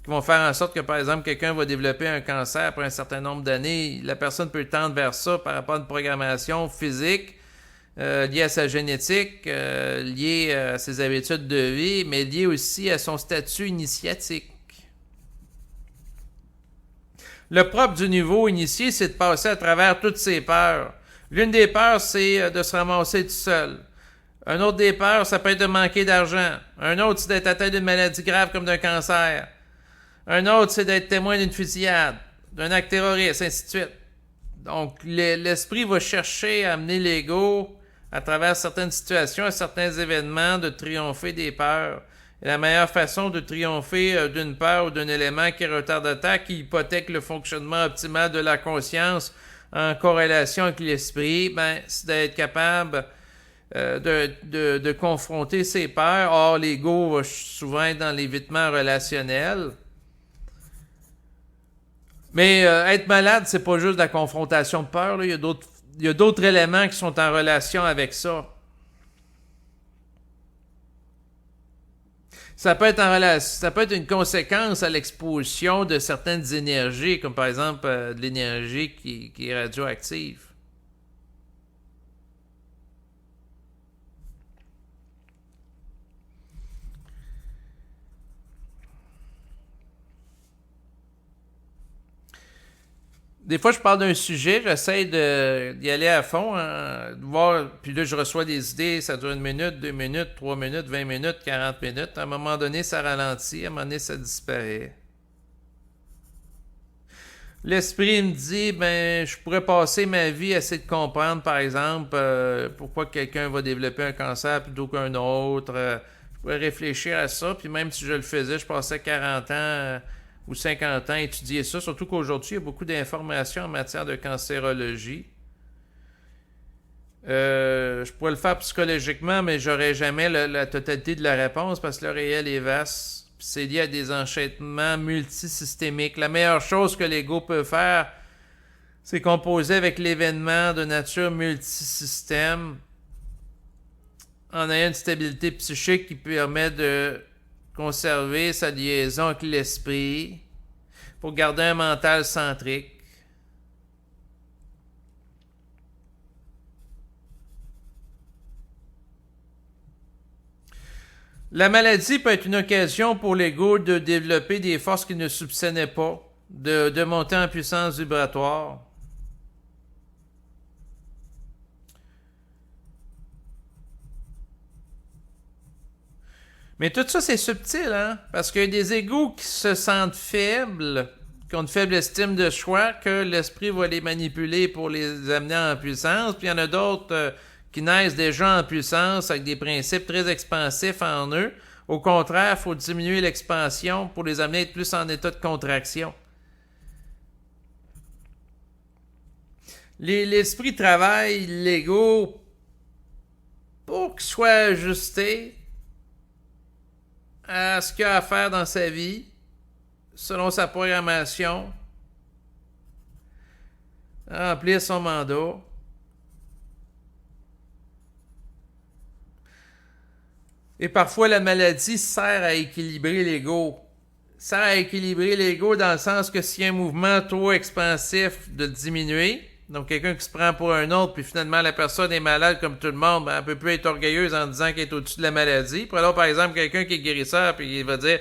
qui vont faire en sorte que, par exemple, quelqu'un va développer un cancer après un certain nombre d'années. La personne peut tendre vers ça par rapport à une programmation physique liée à sa génétique, liée à ses habitudes de vie, mais liée aussi à son statut initiatique. Le propre du niveau initié, c'est de passer à travers toutes ses peurs. L'une des peurs, c'est de se ramasser tout seul. Un autre des peurs, ça peut être de manquer d'argent. Un autre, c'est d'être atteint d'une maladie grave comme d'un cancer. Un autre, c'est d'être témoin d'une fusillade, d'un acte terroriste, ainsi de suite. Donc, l'esprit va chercher à amener l'ego, à travers certaines situations, à certains événements, de triompher des peurs. Et la meilleure façon de triompher d'une peur ou d'un élément qui est retardataire, qui hypothèque le fonctionnement optimal de la conscience en corrélation avec l'esprit, c'est d'être capable de confronter ses peurs. Or, l'ego va souvent être dans l'évitement relationnel. Mais être malade, c'est pas juste de la confrontation de peur, là. Il y a d'autres éléments qui sont en relation avec ça. Ça peut être une conséquence à l'exposition de certaines énergies, comme par exemple de l'énergie qui est radioactive. Des fois, je parle d'un sujet, j'essaie d'y aller à fond, hein, de voir, puis là, je reçois des idées, ça dure 1 minute, 2 minutes, 3 minutes, 20 minutes, 40 minutes. À un moment donné, ça ralentit, à un moment donné, ça disparaît. L'esprit me dit, je pourrais passer ma vie à essayer de comprendre, par exemple, pourquoi quelqu'un va développer un cancer plutôt qu'un autre. Je pourrais réfléchir à ça, puis même si je le faisais, je passais 40 ans ou 50 ans à étudier ça, surtout qu'aujourd'hui, il y a beaucoup d'informations en matière de cancérologie. Je pourrais le faire psychologiquement, mais j'aurais jamais la totalité de la réponse parce que le réel est vaste. Puis c'est lié à des enchaînements multisystémiques. La meilleure chose que l'ego peut faire, c'est composer avec l'événement de nature multisystème en ayant une stabilité psychique qui permet de conserver sa liaison avec l'esprit pour garder un mental centrique. La maladie peut être une occasion pour l'ego de développer des forces qu'il ne soupçonnait pas, de monter en puissance vibratoire. Mais tout ça, c'est subtil, hein? Parce qu'il y a des égos qui se sentent faibles, qui ont une faible estime de soi, que l'esprit va les manipuler pour les amener en puissance. Puis il y en a d'autres qui naissent déjà en puissance avec des principes très expansifs en eux. Au contraire, il faut diminuer l'expansion pour les amener à être plus en état de contraction. L'esprit travaille l'ego pour qu'il soit ajusté à ce qu'il a à faire dans sa vie, selon sa programmation, remplir son mandat. Et parfois, la maladie sert à équilibrer l'ego. Sert à équilibrer l'ego dans le sens que s'il y a un mouvement trop expansif, de le diminuer. Donc, quelqu'un qui se prend pour un autre, puis finalement, la personne est malade comme tout le monde, elle peut plus être orgueilleuse en disant qu'elle est au-dessus de la maladie. Prenons par exemple quelqu'un qui est guérisseur, puis il va dire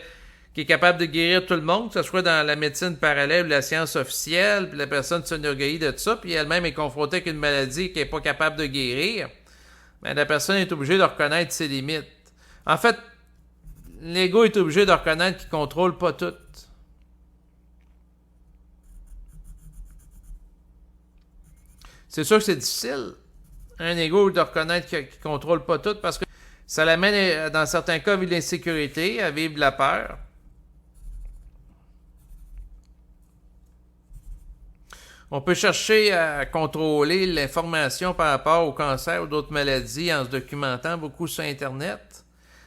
qu'il est capable de guérir tout le monde, que ce soit dans la médecine parallèle ou la science officielle, puis la personne s'enorgueillit de ça, puis elle-même est confrontée avec une maladie qu'elle n'est pas capable de guérir. Mais la personne est obligée de reconnaître ses limites. En fait, l'ego est obligé de reconnaître qu'il ne contrôle pas tout. C'est sûr que c'est difficile, un ego, de reconnaître qu'il ne contrôle pas tout parce que ça l'amène, dans certains cas, à vivre l'insécurité, à vivre de la peur. On peut chercher à contrôler l'information par rapport au cancer ou d'autres maladies en se documentant beaucoup sur Internet.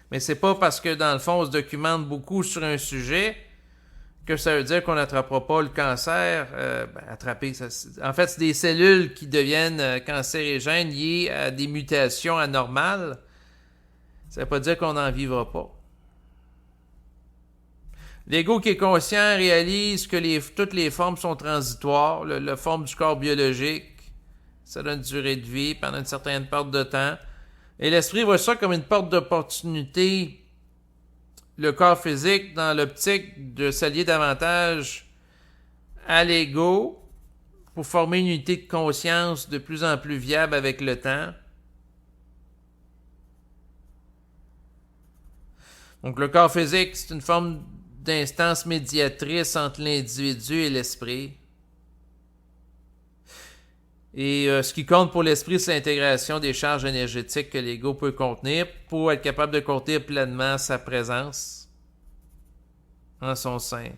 Mais c'est pas parce que, dans le fond, on se documente beaucoup sur un sujet que ça veut dire qu'on n'attrapera pas le cancer. Attraper, en fait, c'est des cellules qui deviennent cancérigènes liées à des mutations anormales. Ça veut pas dire qu'on n'en vivra pas. L'ego qui est conscient réalise que toutes les formes sont transitoires. La forme du corps biologique, ça a une durée de vie pendant une certaine porte de temps. Et l'esprit voit ça comme une porte d'opportunité. Le corps physique, dans l'optique de s'allier davantage à l'ego pour former une unité de conscience de plus en plus viable avec le temps. Donc le corps physique, c'est une forme d'instance médiatrice entre l'individu et l'esprit. Et ce qui compte pour l'esprit, c'est l'intégration des charges énergétiques que l'ego peut contenir pour être capable de contenir pleinement sa présence en son sein.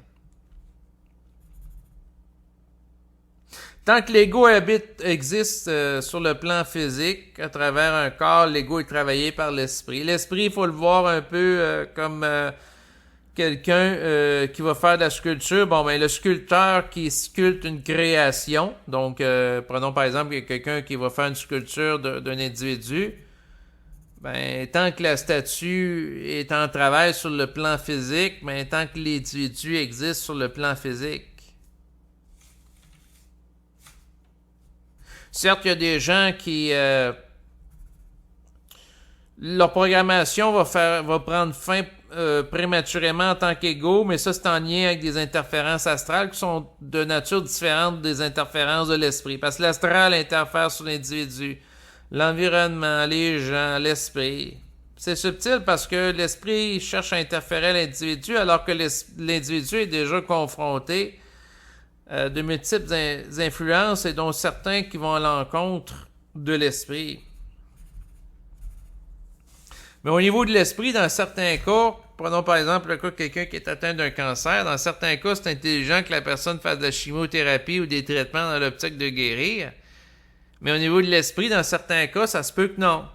Tant que l'ego existe sur le plan physique, à travers un corps, l'ego est travaillé par l'esprit. L'esprit, il faut le voir un peu comme quelqu'un qui va faire de la sculpture. Bon, ben le sculpteur qui sculpte une création. Donc, prenons par exemple quelqu'un qui va faire une sculpture d'un individu. Ben, tant que la statue est en travail sur le plan physique, ben, tant que l'individu existe sur le plan physique. Certes, il y a des gens qui... leur programmation va prendre fin prématurément en tant qu'ego, mais ça, c'est en lien avec des interférences astrales qui sont de nature différente des interférences de l'esprit. Parce que l'astral interfère sur l'individu, l'environnement, les gens, l'esprit. C'est subtil parce que l'esprit cherche à interférer à l'individu alors que l'individu est déjà confronté de multiples influences et dont certains qui vont à l'encontre de l'esprit. Mais au niveau de l'esprit, dans certains cas, prenons par exemple le cas de quelqu'un qui est atteint d'un cancer, dans certains cas, c'est intelligent que la personne fasse de la chimiothérapie ou des traitements dans l'optique de guérir. Mais au niveau de l'esprit, dans certains cas, ça se peut que non.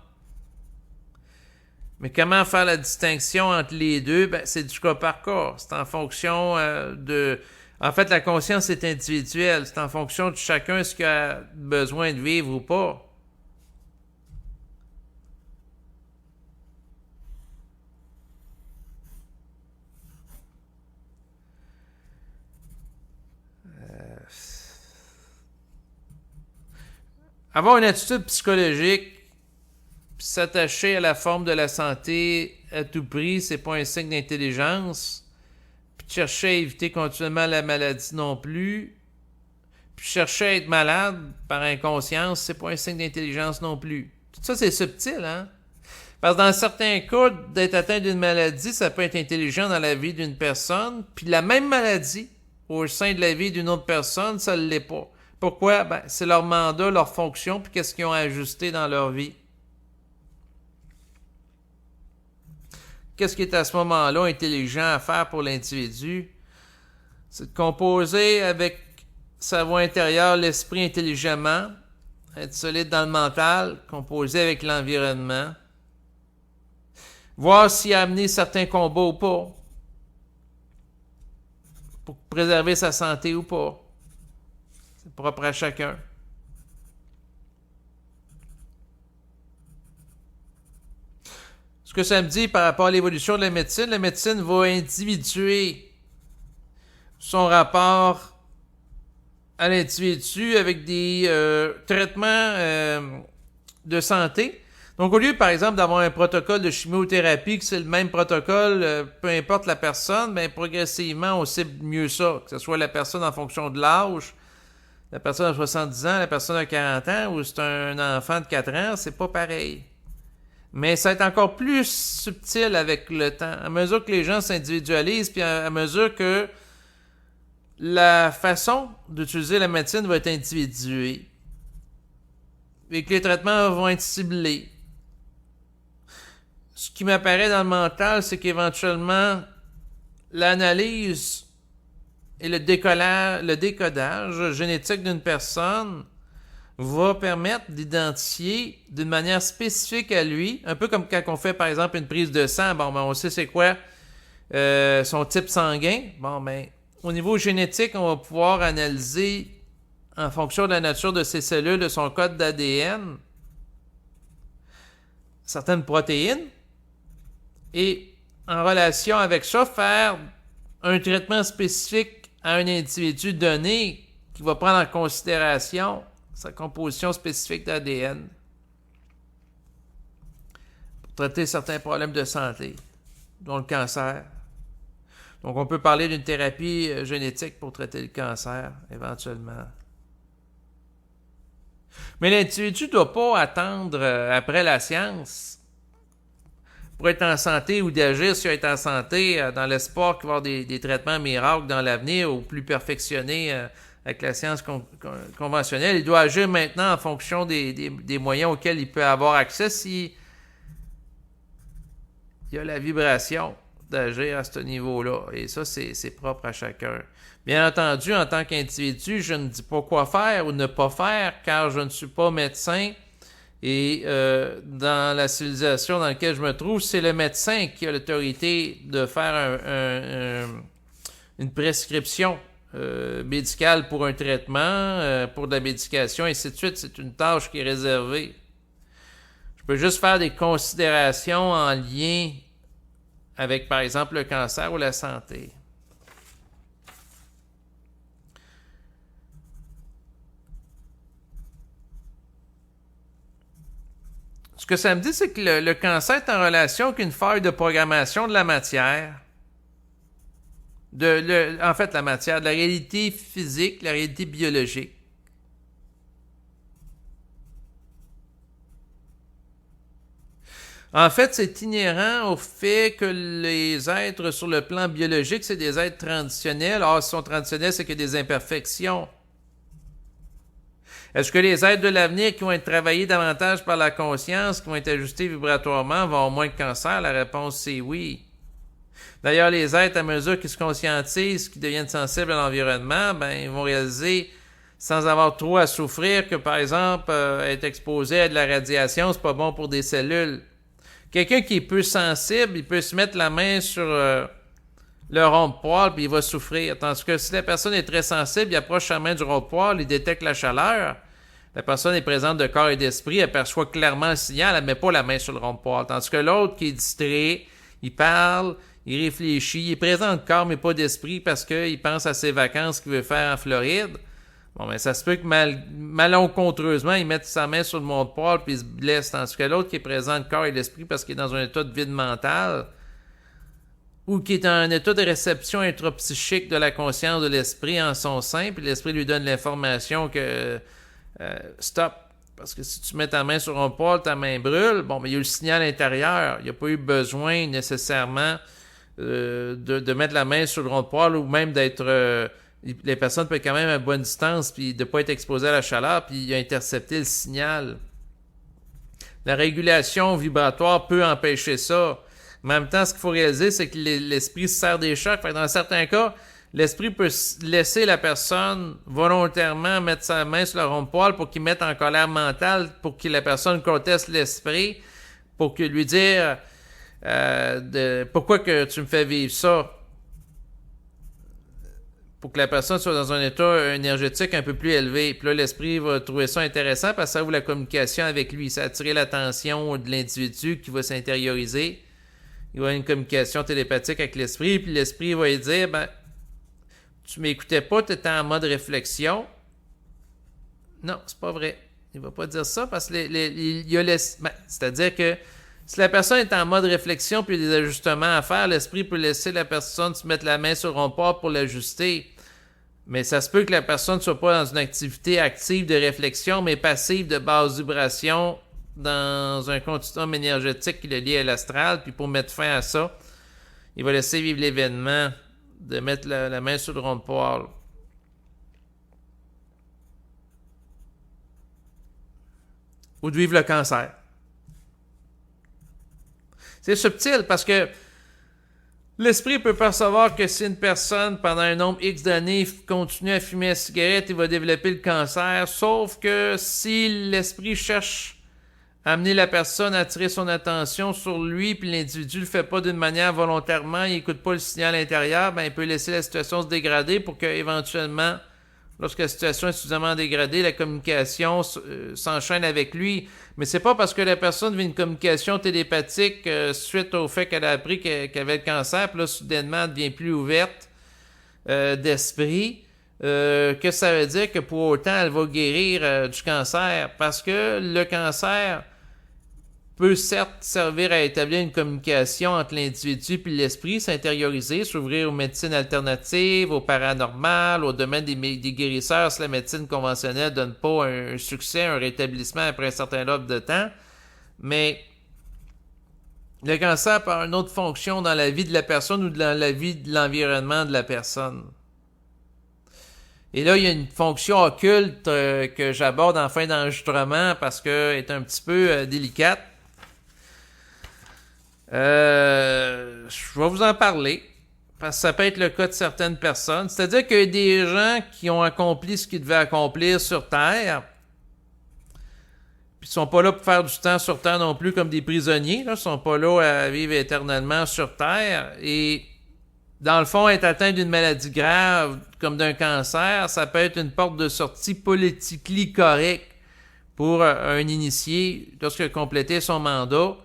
Mais comment faire la distinction entre les deux? Ben, c'est du cas par cas. C'est en fonction de... En fait, la conscience est individuelle. C'est en fonction de chacun ce qu'il a besoin de vivre ou pas. Avoir une attitude psychologique, puis s'attacher à la forme de la santé à tout prix, c'est pas un signe d'intelligence. Puis chercher à éviter continuellement la maladie non plus. Puis chercher à être malade par inconscience, c'est pas un signe d'intelligence non plus. Tout ça, c'est subtil, hein? Parce que dans certains cas, d'être atteint d'une maladie, ça peut être intelligent dans la vie d'une personne, puis la même maladie, au sein de la vie d'une autre personne, ça ne l'est pas. Pourquoi? Ben, c'est leur mandat, leur fonction, puis qu'est-ce qu'ils ont ajusté dans leur vie. Qu'est-ce qui est à ce moment-là intelligent à faire pour l'individu? C'est de composer avec sa voix intérieure, l'esprit intelligemment, être solide dans le mental, composer avec l'environnement, voir s'il a amené certains combats ou pas, pour préserver sa santé ou pas. C'est propre à chacun. Ce que ça me dit par rapport à l'évolution de la médecine va individuer son rapport à l'individu avec des traitements de santé. Donc, au lieu, par exemple, d'avoir un protocole de chimiothérapie, que c'est le même protocole, peu importe la personne, bien, progressivement, on cible mieux ça. Que ce soit la personne en fonction de l'âge, la personne à 70 ans, la personne à 40 ans, ou c'est un enfant de 4 ans, c'est pas pareil. Mais ça va être encore plus subtil avec le temps. À mesure que les gens s'individualisent, puis à mesure que la façon d'utiliser la médecine va être individuée, et que les traitements vont être ciblés. Ce qui m'apparaît dans le mental, c'est qu'éventuellement, l'analyse et le décodage génétique d'une personne va permettre d'identifier d'une manière spécifique à lui, un peu comme quand on fait par exemple une prise de sang, bon ben on sait c'est quoi son type sanguin, bon ben au niveau génétique, on va pouvoir analyser en fonction de la nature de ses cellules, de son code d'ADN, certaines protéines, et en relation avec ça, faire un traitement spécifique à un individu donné qui va prendre en considération sa composition spécifique d'ADN pour traiter certains problèmes de santé, dont le cancer. Donc, on peut parler d'une thérapie génétique pour traiter le cancer, éventuellement. Mais l'individu ne doit pas attendre après la science pour être en santé ou d'agir sur être en santé dans l'espoir qu'il va y avoir des traitements miracles dans l'avenir ou plus perfectionnés avec la science conventionnelle. Il doit agir maintenant en fonction des moyens auxquels il peut avoir accès s'il y a la vibration d'agir à ce niveau-là. Et ça, c'est propre à chacun. Bien entendu, en tant qu'individu, je ne dis pas quoi faire ou ne pas faire, car je ne suis pas médecin. Et dans la civilisation dans laquelle je me trouve, c'est le médecin qui a l'autorité de faire une prescription médicale pour un traitement, pour de la médication, et ainsi de suite. C'est une tâche qui est réservée. Je peux juste faire des considérations en lien avec, par exemple, le cancer ou la santé. Ce que ça me dit, c'est que le cancer est en relation avec une faille de programmation de la matière. En fait, la matière, de la réalité physique, la réalité biologique. En fait, c'est inhérent au fait que les êtres sur le plan biologique, c'est des êtres traditionnels. Or, s'ils sont traditionnels, c'est qu'il y a des imperfections. Est-ce que les êtres de l'avenir qui vont être travaillés davantage par la conscience, qui vont être ajustés vibratoirement, vont avoir moins de cancer? La réponse, c'est oui. D'ailleurs, les êtres, à mesure qu'ils se conscientisent, qu'ils deviennent sensibles à l'environnement, ben, ils vont réaliser, sans avoir trop à souffrir, que, par exemple, être exposé à de la radiation, c'est pas bon pour des cellules. Quelqu'un qui est peu sensible, il peut se mettre la main sur le rond-poil, puis il va souffrir. Tandis que si la personne est très sensible, il approche sa main du rond-poil, il détecte la chaleur. La personne est présente de corps et d'esprit, elle perçoit clairement le signal, elle ne met pas la main sur le rond-poil. Tandis que l'autre qui est distrait, il parle, il réfléchit, il est présent de corps mais pas d'esprit parce qu'il pense à ses vacances qu'il veut faire en Floride. Bon, ben ça se peut que malencontreusement, il mette sa main sur le rond-poil puis il se blesse. Tandis que l'autre qui est présent de corps et d'esprit parce qu'il est dans un état de vide mental, ou qui est en état de réception intrapsychique de la conscience de l'esprit en son sein, puis l'esprit lui donne l'information que stop, parce que si tu mets ta main sur un poil, ta main brûle, bon, mais il y a eu le signal intérieur, il n'y a pas eu besoin nécessairement de mettre la main sur le rond de poil ou même d'être... les personnes peuvent quand même à bonne distance puis de ne pas être exposées à la chaleur, puis il a intercepté le signal. La régulation vibratoire peut empêcher ça. En même temps, ce qu'il faut réaliser, c'est que l'esprit se sert des chocs. Fait que dans certains cas, l'esprit peut laisser la personne volontairement mettre sa main sur le rond-poil pour qu'il mette en colère mentale, pour que la personne conteste l'esprit, pour que lui dire pourquoi que tu me fais vivre ça. Pour que la personne soit dans un état énergétique un peu plus élevé. Puis là, l'esprit va trouver ça intéressant parce que ça ouvre la communication avec lui. Ça attire l'attention de l'individu qui va s'intérioriser. Il va y avoir une communication télépathique avec l'esprit, puis l'esprit va lui dire, ben, tu m'écoutais pas, tu étais en mode réflexion. Non, c'est pas vrai. Il va pas dire ça parce que il y a c'est-à-dire que si la personne est en mode réflexion puis il y a des ajustements à faire, l'esprit peut laisser la personne se mettre la main sur le rond-poil pour l'ajuster. Mais ça se peut que la personne ne soit pas dans une activité active de réflexion, mais passive de basse vibration dans un continuum énergétique qui le lie à l'astral. Puis pour mettre fin à ça, il va laisser vivre l'événement de mettre la main sur le rond-poil. Ou de vivre le cancer. C'est subtil parce que l'esprit peut percevoir que si une personne, pendant un nombre X d'années, continue à fumer la cigarette, il va développer le cancer. Sauf que si l'esprit cherche à amener la personne à attirer son attention sur lui, puis l'individu ne le fait pas d'une manière volontairement, il n'écoute pas le signal intérieur, ben il peut laisser la situation se dégrader pour qu'éventuellement, lorsque la situation est suffisamment dégradée, la communication s'enchaîne avec lui. Mais c'est pas parce que la personne vit une communication télépathique suite au fait qu'elle a appris qu'elle avait le cancer, puis là, soudainement, elle devient plus ouverte, d'esprit, que ça veut dire que pour autant elle va guérir du cancer, parce que le cancer peut certes servir à établir une communication entre l'individu et l'esprit, s'intérioriser, s'ouvrir aux médecines alternatives, au paranormal, au domaine des guérisseurs si la médecine conventionnelle ne donne pas un succès, un rétablissement après un certain laps de temps. Mais le cancer a une autre fonction dans la vie de la personne ou dans la vie de l'environnement de la personne. Et là, il y a une fonction occulte que j'aborde en fin d'enregistrement parce qu'elle est un petit peu délicate. Je vais vous en parler parce que ça peut être le cas de certaines personnes. C'est-à-dire qu'il y a des gens qui ont accompli ce qu'ils devaient accomplir sur Terre, puis ils sont pas là pour faire du temps sur Terre non plus comme des prisonniers. Ils sont pas là à vivre éternellement sur Terre. Et dans le fond, être atteint d'une maladie grave comme d'un cancer, ça peut être une porte de sortie politiquement correcte pour un initié lorsqu'il a complété son mandat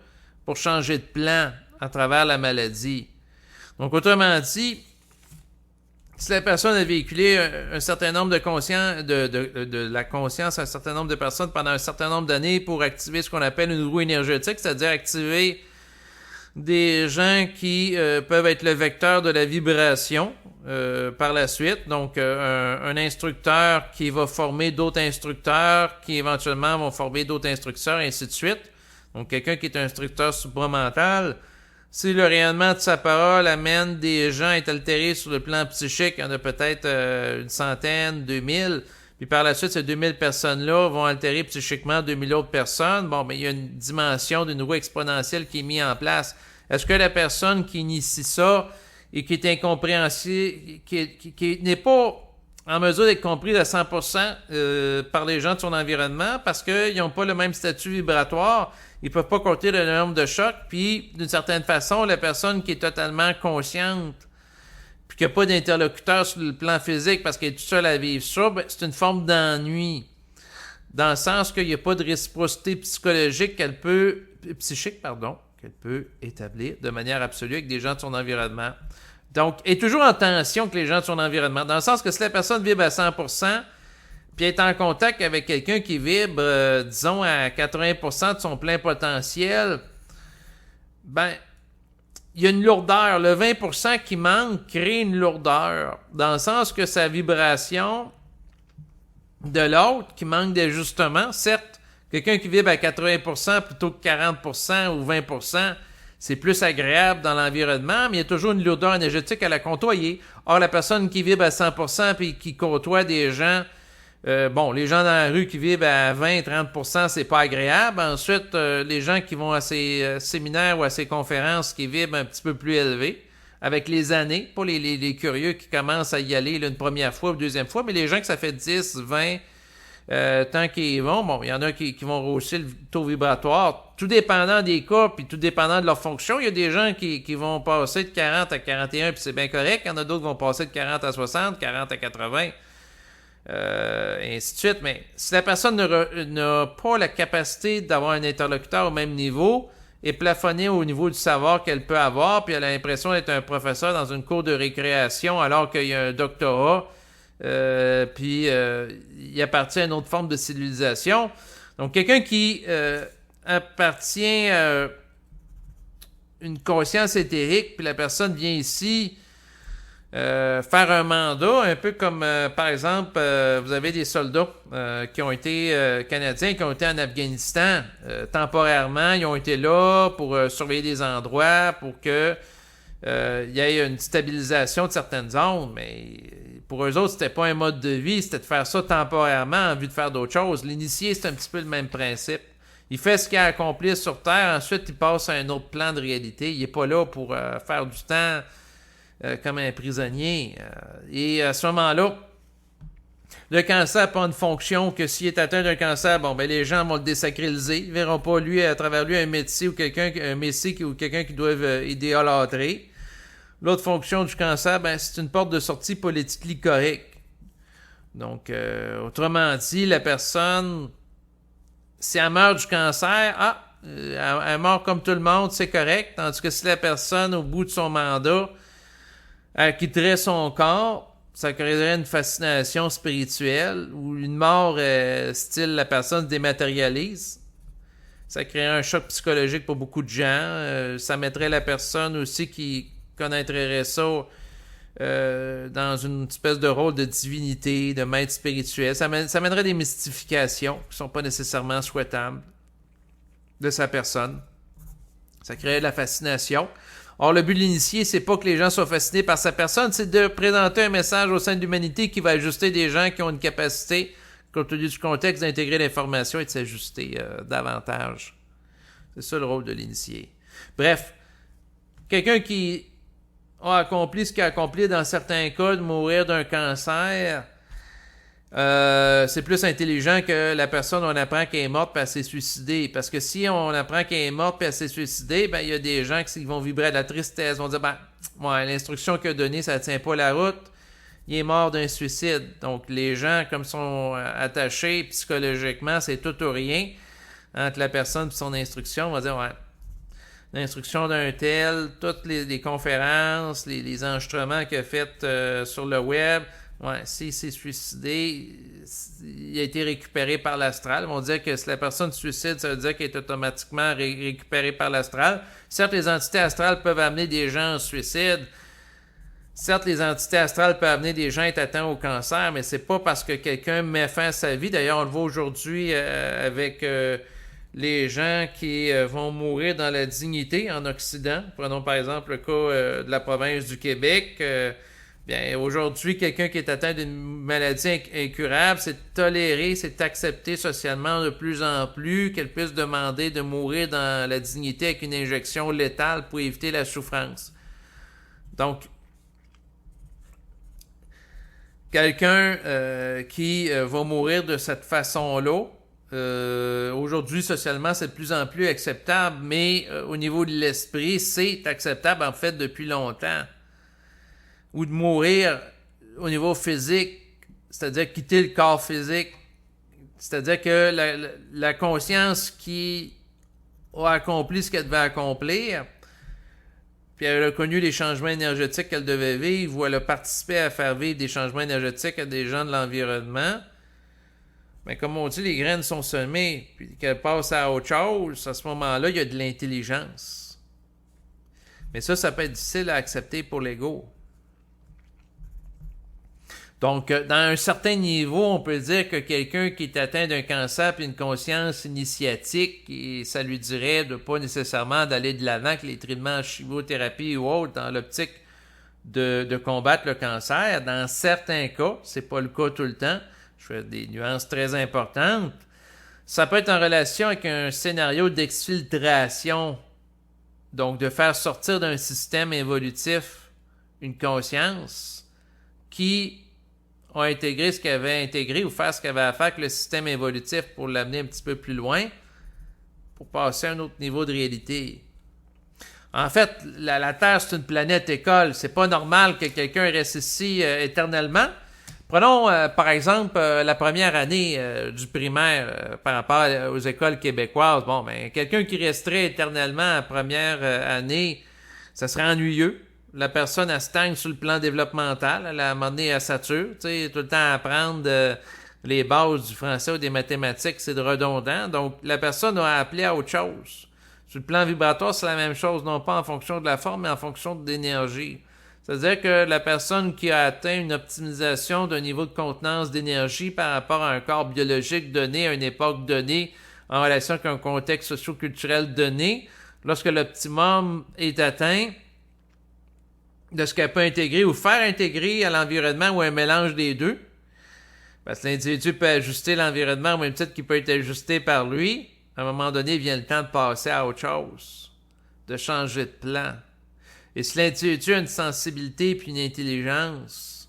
pour changer de plan à travers la maladie. Donc, autrement dit, si la personne a véhiculé un certain nombre de la conscience à un certain nombre de personnes pendant un certain nombre d'années pour activer ce qu'on appelle une roue énergétique, c'est-à-dire activer des gens qui peuvent être le vecteur de la vibration par la suite. Donc, un instructeur qui va former d'autres instructeurs qui éventuellement vont former d'autres instructeurs, et ainsi de suite. Donc, quelqu'un qui est un instructeur supramental, si le rayonnement de sa parole amène des gens à être altérés sur le plan psychique, il y en a peut-être une centaine, 2000, puis par la suite, ces 2000 personnes-là vont altérer psychiquement 2000 autres personnes. Bon, mais il y a une dimension d'une roue exponentielle qui est mise en place. Est-ce que la personne qui initie ça et qui est incompréhensible, qui n'est pas en mesure d'être comprise à 100% par les gens de son environnement parce qu'ils n'ont pas le même statut vibratoire, ils ne peuvent pas compter le nombre de chocs, puis d'une certaine façon, la personne qui est totalement consciente puis qui n'a pas d'interlocuteur sur le plan physique parce qu'elle est toute seule à vivre ça, ben, c'est une forme d'ennui. Dans le sens qu'il n'y a pas de réciprocité psychique qu'elle peut établir de manière absolue avec des gens de son environnement. Donc, elle est toujours en tension avec les gens de son environnement. Dans le sens que si la personne vibre à 100%, puis est en contact avec quelqu'un qui vibre, disons, à 80% de son plein potentiel, ben, il y a une lourdeur. Le 20% qui manque crée une lourdeur. Dans le sens que sa vibration de l'autre, qui manque d'ajustement, certes, quelqu'un qui vibre à 80% plutôt que 40% ou 20%, c'est plus agréable dans l'environnement, mais il y a toujours une lourdeur énergétique à la côtoyer. Or, la personne qui vibre à 100% puis qui côtoie des gens, les gens dans la rue qui vivent à 20-30%, c'est pas agréable. Ensuite, les gens qui vont à ces séminaires ou à ces conférences qui vibrent un petit peu plus élevés, avec les années, pas les curieux qui commencent à y aller là, une première fois ou une deuxième fois, mais les gens que ça fait 10, 20, tant qu'ils vont, bon, il y en a qui vont rehausser le taux vibratoire, tout dépendant des cas, puis tout dépendant de leur fonction. Il y a des gens qui vont passer de 40 à 41, puis c'est bien correct. Il y en a d'autres qui vont passer de 40 à 60, 40 à 80, et ainsi de suite. Mais si la personne n'a pas la capacité d'avoir un interlocuteur au même niveau, est plafonnée au niveau du savoir qu'elle peut avoir, puis elle a l'impression d'être un professeur dans une cour de récréation alors qu'il y a un doctorat, puis il appartient à une autre forme de civilisation. Donc, quelqu'un qui appartient à une conscience éthérique, puis la personne vient ici faire un mandat, un peu comme, par exemple, vous avez des soldats qui ont été canadiens, qui ont été en Afghanistan temporairement. Ils ont été là pour surveiller des endroits, pour que il y ait une stabilisation de certaines zones, mais pour eux autres, c'était pas un mode de vie, c'était de faire ça temporairement en vue de faire d'autres choses. L'initié, c'est un petit peu le même principe. Il fait ce qu'il a accompli sur Terre, ensuite il passe à un autre plan de réalité. Il n'est pas là pour faire du temps comme un prisonnier. Et à ce moment-là, le cancer n'a pas une fonction que s'il est atteint d'un cancer, les gens vont le désacraliser. Ils ne verront pas lui, à travers lui, un messie ou quelqu'un qui doivent idolâtrer. L'autre fonction du cancer, c'est une porte de sortie politiquement correcte. Donc, autrement dit, la personne, si elle meurt du cancer, elle meurt comme tout le monde, c'est correct. Tandis que si la personne, au bout de son mandat, Elle quitterait son corps, ça créerait une fascination spirituelle ou une mort style la personne se dématérialise. Ça créerait un choc psychologique pour beaucoup de gens. Ça mettrait la personne aussi qui connaîtrait ça dans une espèce de rôle de divinité, de maître spirituel. Ça mènerait des mystifications qui ne sont pas nécessairement souhaitables de sa personne. Ça créerait de la fascination. Or, le but de l'initié, c'est pas que les gens soient fascinés par sa personne, c'est de présenter un message au sein de l'humanité qui va ajuster des gens qui ont une capacité, compte tenu du contexte, d'intégrer l'information et de s'ajuster davantage. C'est ça le rôle de l'initié. Bref, quelqu'un qui a accompli ce qu'il a accompli dans certains cas, de mourir d'un cancer, c'est plus intelligent que la personne, on apprend qu'elle est morte puis elle s'est suicidée. Parce que si on apprend qu'elle est morte puis elle s'est suicidée, ben il y a des gens qui vont vibrer de la tristesse, vont dire ouais, l'instruction qu'il a donnée, ça ne tient pas la route. Il est mort d'un suicide. Donc les gens, comme sont attachés psychologiquement, c'est tout ou rien entre la personne et son instruction, vont dire ouais. L'instruction d'un tel, toutes les conférences, les enregistrements qu'il a fait sur le web, ouais, s'il s'est suicidé, il a été récupéré par l'astral. Ils vont dire que si la personne se suicide, ça veut dire qu'elle est automatiquement récupérée par l'astral. Certes, les entités astrales peuvent amener des gens au suicide. Certes, les entités astrales peuvent amener des gens à être atteints au cancer, mais c'est pas parce que quelqu'un met fin à sa vie. D'ailleurs, on le voit aujourd'hui avec les gens qui vont mourir dans la dignité en Occident. Prenons par exemple le cas de la province du Québec. Bien, aujourd'hui, quelqu'un qui est atteint d'une maladie incurable, c'est toléré, c'est accepté socialement de plus en plus qu'elle puisse demander de mourir dans la dignité avec une injection létale pour éviter la souffrance. Donc, quelqu'un qui va mourir de cette façon-là, aujourd'hui, socialement, c'est de plus en plus acceptable, mais au niveau de l'esprit, c'est acceptable en fait depuis longtemps. Ou de mourir au niveau physique, c'est-à-dire quitter le corps physique, c'est-à-dire que la conscience qui a accompli ce qu'elle devait accomplir, puis elle a connu les changements énergétiques qu'elle devait vivre, ou elle a participé à faire vivre des changements énergétiques à des gens de l'environnement, mais comme on dit, les graines sont semées, puis qu'elles passent à autre chose, à ce moment-là, il y a de l'intelligence. Mais ça peut être difficile à accepter pour l'ego. Donc, dans un certain niveau, on peut dire que quelqu'un qui est atteint d'un cancer puis une conscience initiatique, et ça lui dirait de pas nécessairement d'aller de l'avant avec les traitements en chimiothérapie ou autre dans l'optique de combattre le cancer. Dans certains cas, c'est pas le cas tout le temps, je fais des nuances très importantes, ça peut être en relation avec un scénario d'exfiltration, donc de faire sortir d'un système évolutif une conscience qui a intégré ce qu'elle avait intégré ou faire ce qu'elle avait à faire avec le système évolutif pour l'amener un petit peu plus loin, pour passer à un autre niveau de réalité. En fait, la Terre, c'est une planète école. C'est pas normal que quelqu'un reste ici éternellement. Prenons, par exemple, la première année du primaire par rapport aux écoles québécoises. Bon, ben, quelqu'un qui resterait éternellement à la première année, ça serait ennuyeux. La personne, elle stagne sur le plan développemental. Elle a amené à sature. Tu sais, tout le temps apprendre les bases du français ou des mathématiques, c'est redondant. Donc, la personne a appelé à autre chose. Sur le plan vibratoire, c'est la même chose, non pas en fonction de la forme, mais en fonction de l'énergie. C'est-à-dire que la personne qui a atteint une optimisation d'un niveau de contenance d'énergie par rapport à un corps biologique donné, à une époque donnée, en relation avec un contexte socio-culturel donné, lorsque l'optimum est atteint, de ce qu'elle peut intégrer ou faire intégrer à l'environnement ou un mélange des deux. Parce que l'individu peut ajuster l'environnement au même titre qu'il peut être ajusté par lui. À un moment donné, vient le temps de passer à autre chose, de changer de plan. Et si l'individu a une sensibilité puis une intelligence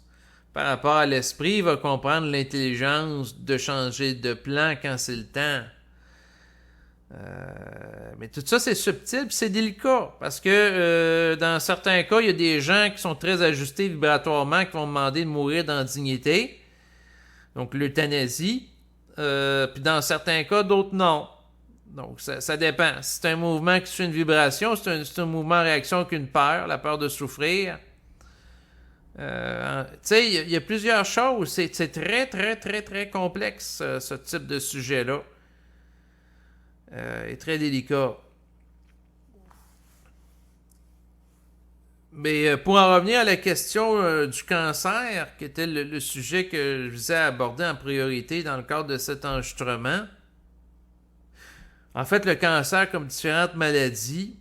par rapport à l'esprit, il va comprendre l'intelligence de changer de plan quand c'est le temps. Mais tout ça, c'est subtil puis c'est délicat parce que dans certains cas, il y a des gens qui sont très ajustés vibratoirement qui vont demander de mourir dans la dignité, donc l'euthanasie, puis dans certains cas, d'autres non. Donc ça dépend. Si c'est un mouvement qui suit une vibration, c'est un mouvement en réaction avec une peur, la peur de souffrir, Tu sais, il y a plusieurs choses. C'est très, très, très, très complexe, ce type de sujet-là. Et très délicat. Mais pour en revenir à la question du cancer, qui était le sujet que je visais à aborder en priorité dans le cadre de cet enregistrement, en fait, le cancer, comme différentes maladies,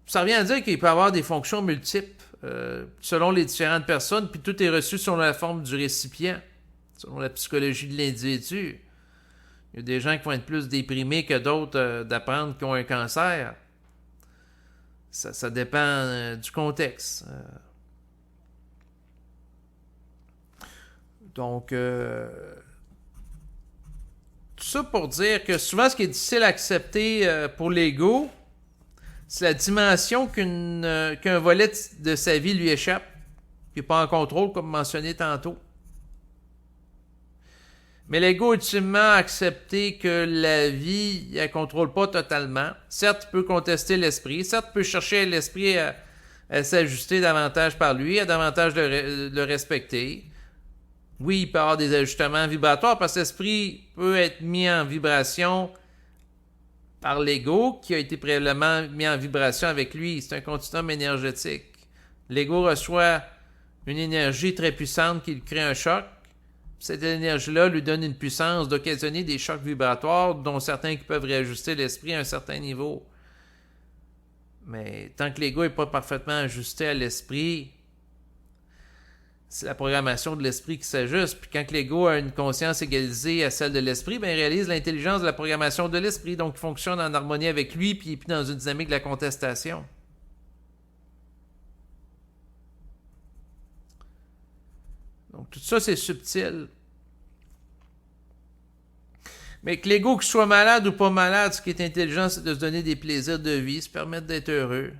ça revient à dire qu'il peut avoir des fonctions multiples selon les différentes personnes, puis tout est reçu selon la forme du récipient, selon la psychologie de l'individu. Il y a des gens qui vont être plus déprimés que d'autres d'apprendre qu'ils ont un cancer. Ça dépend du contexte. Donc, tout ça pour dire que souvent, ce qui est difficile à accepter pour l'ego, c'est la dimension qu'un volet de sa vie lui échappe, qui n'est pas en contrôle, comme mentionné tantôt. Mais l'ego ultimement accepté que la vie, il ne contrôle pas totalement. Certes, il peut contester l'esprit. Certes, il peut chercher l'esprit à s'ajuster davantage par lui, à davantage le respecter. Oui, il peut y avoir des ajustements vibratoires parce que l'esprit peut être mis en vibration par l'ego qui a été préalablement mis en vibration avec lui. C'est un continuum énergétique. L'ego reçoit une énergie très puissante qui lui crée un choc. Cette énergie-là lui donne une puissance d'occasionner des chocs vibratoires, dont certains qui peuvent réajuster l'esprit à un certain niveau. Mais tant que l'ego n'est pas parfaitement ajusté à l'esprit, c'est la programmation de l'esprit qui s'ajuste. Puis quand l'ego a une conscience égalisée à celle de l'esprit, ben, il réalise l'intelligence de la programmation de l'esprit. Donc, il fonctionne en harmonie avec lui, puis il est plus dans une dynamique de la contestation. Donc, tout ça, c'est subtil. Mais que l'ego, qu'il soit malade ou pas malade, ce qui est intelligent, c'est de se donner des plaisirs de vie, se permettre d'être heureux.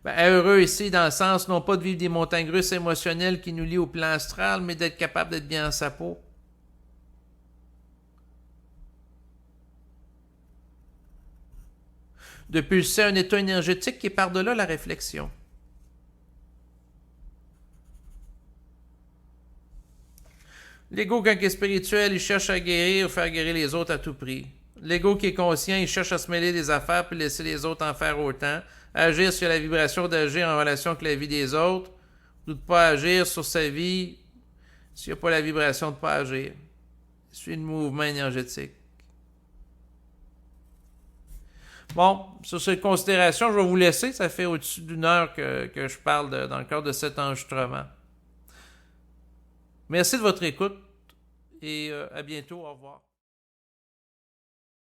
Ben, heureux ici, dans le sens, non pas de vivre des montagnes russes émotionnelles qui nous lient au plan astral, mais d'être capable d'être bien dans sa peau. De pulser un état énergétique qui est par-delà la réflexion. L'ego, quand il est spirituel, il cherche à guérir ou faire guérir les autres à tout prix. L'ego qui est conscient, il cherche à se mêler des affaires puis laisser les autres en faire autant. Agir sur la vibration d'agir en relation avec la vie des autres, ou de ne pas agir sur sa vie s'il n'y a pas la vibration de ne pas agir. Il suit le mouvement énergétique. Bon, sur cette considération, je vais vous laisser. Ça fait au-dessus d'une heure que je parle dans le cadre de cet enregistrement. Merci de votre écoute et à bientôt. Au revoir.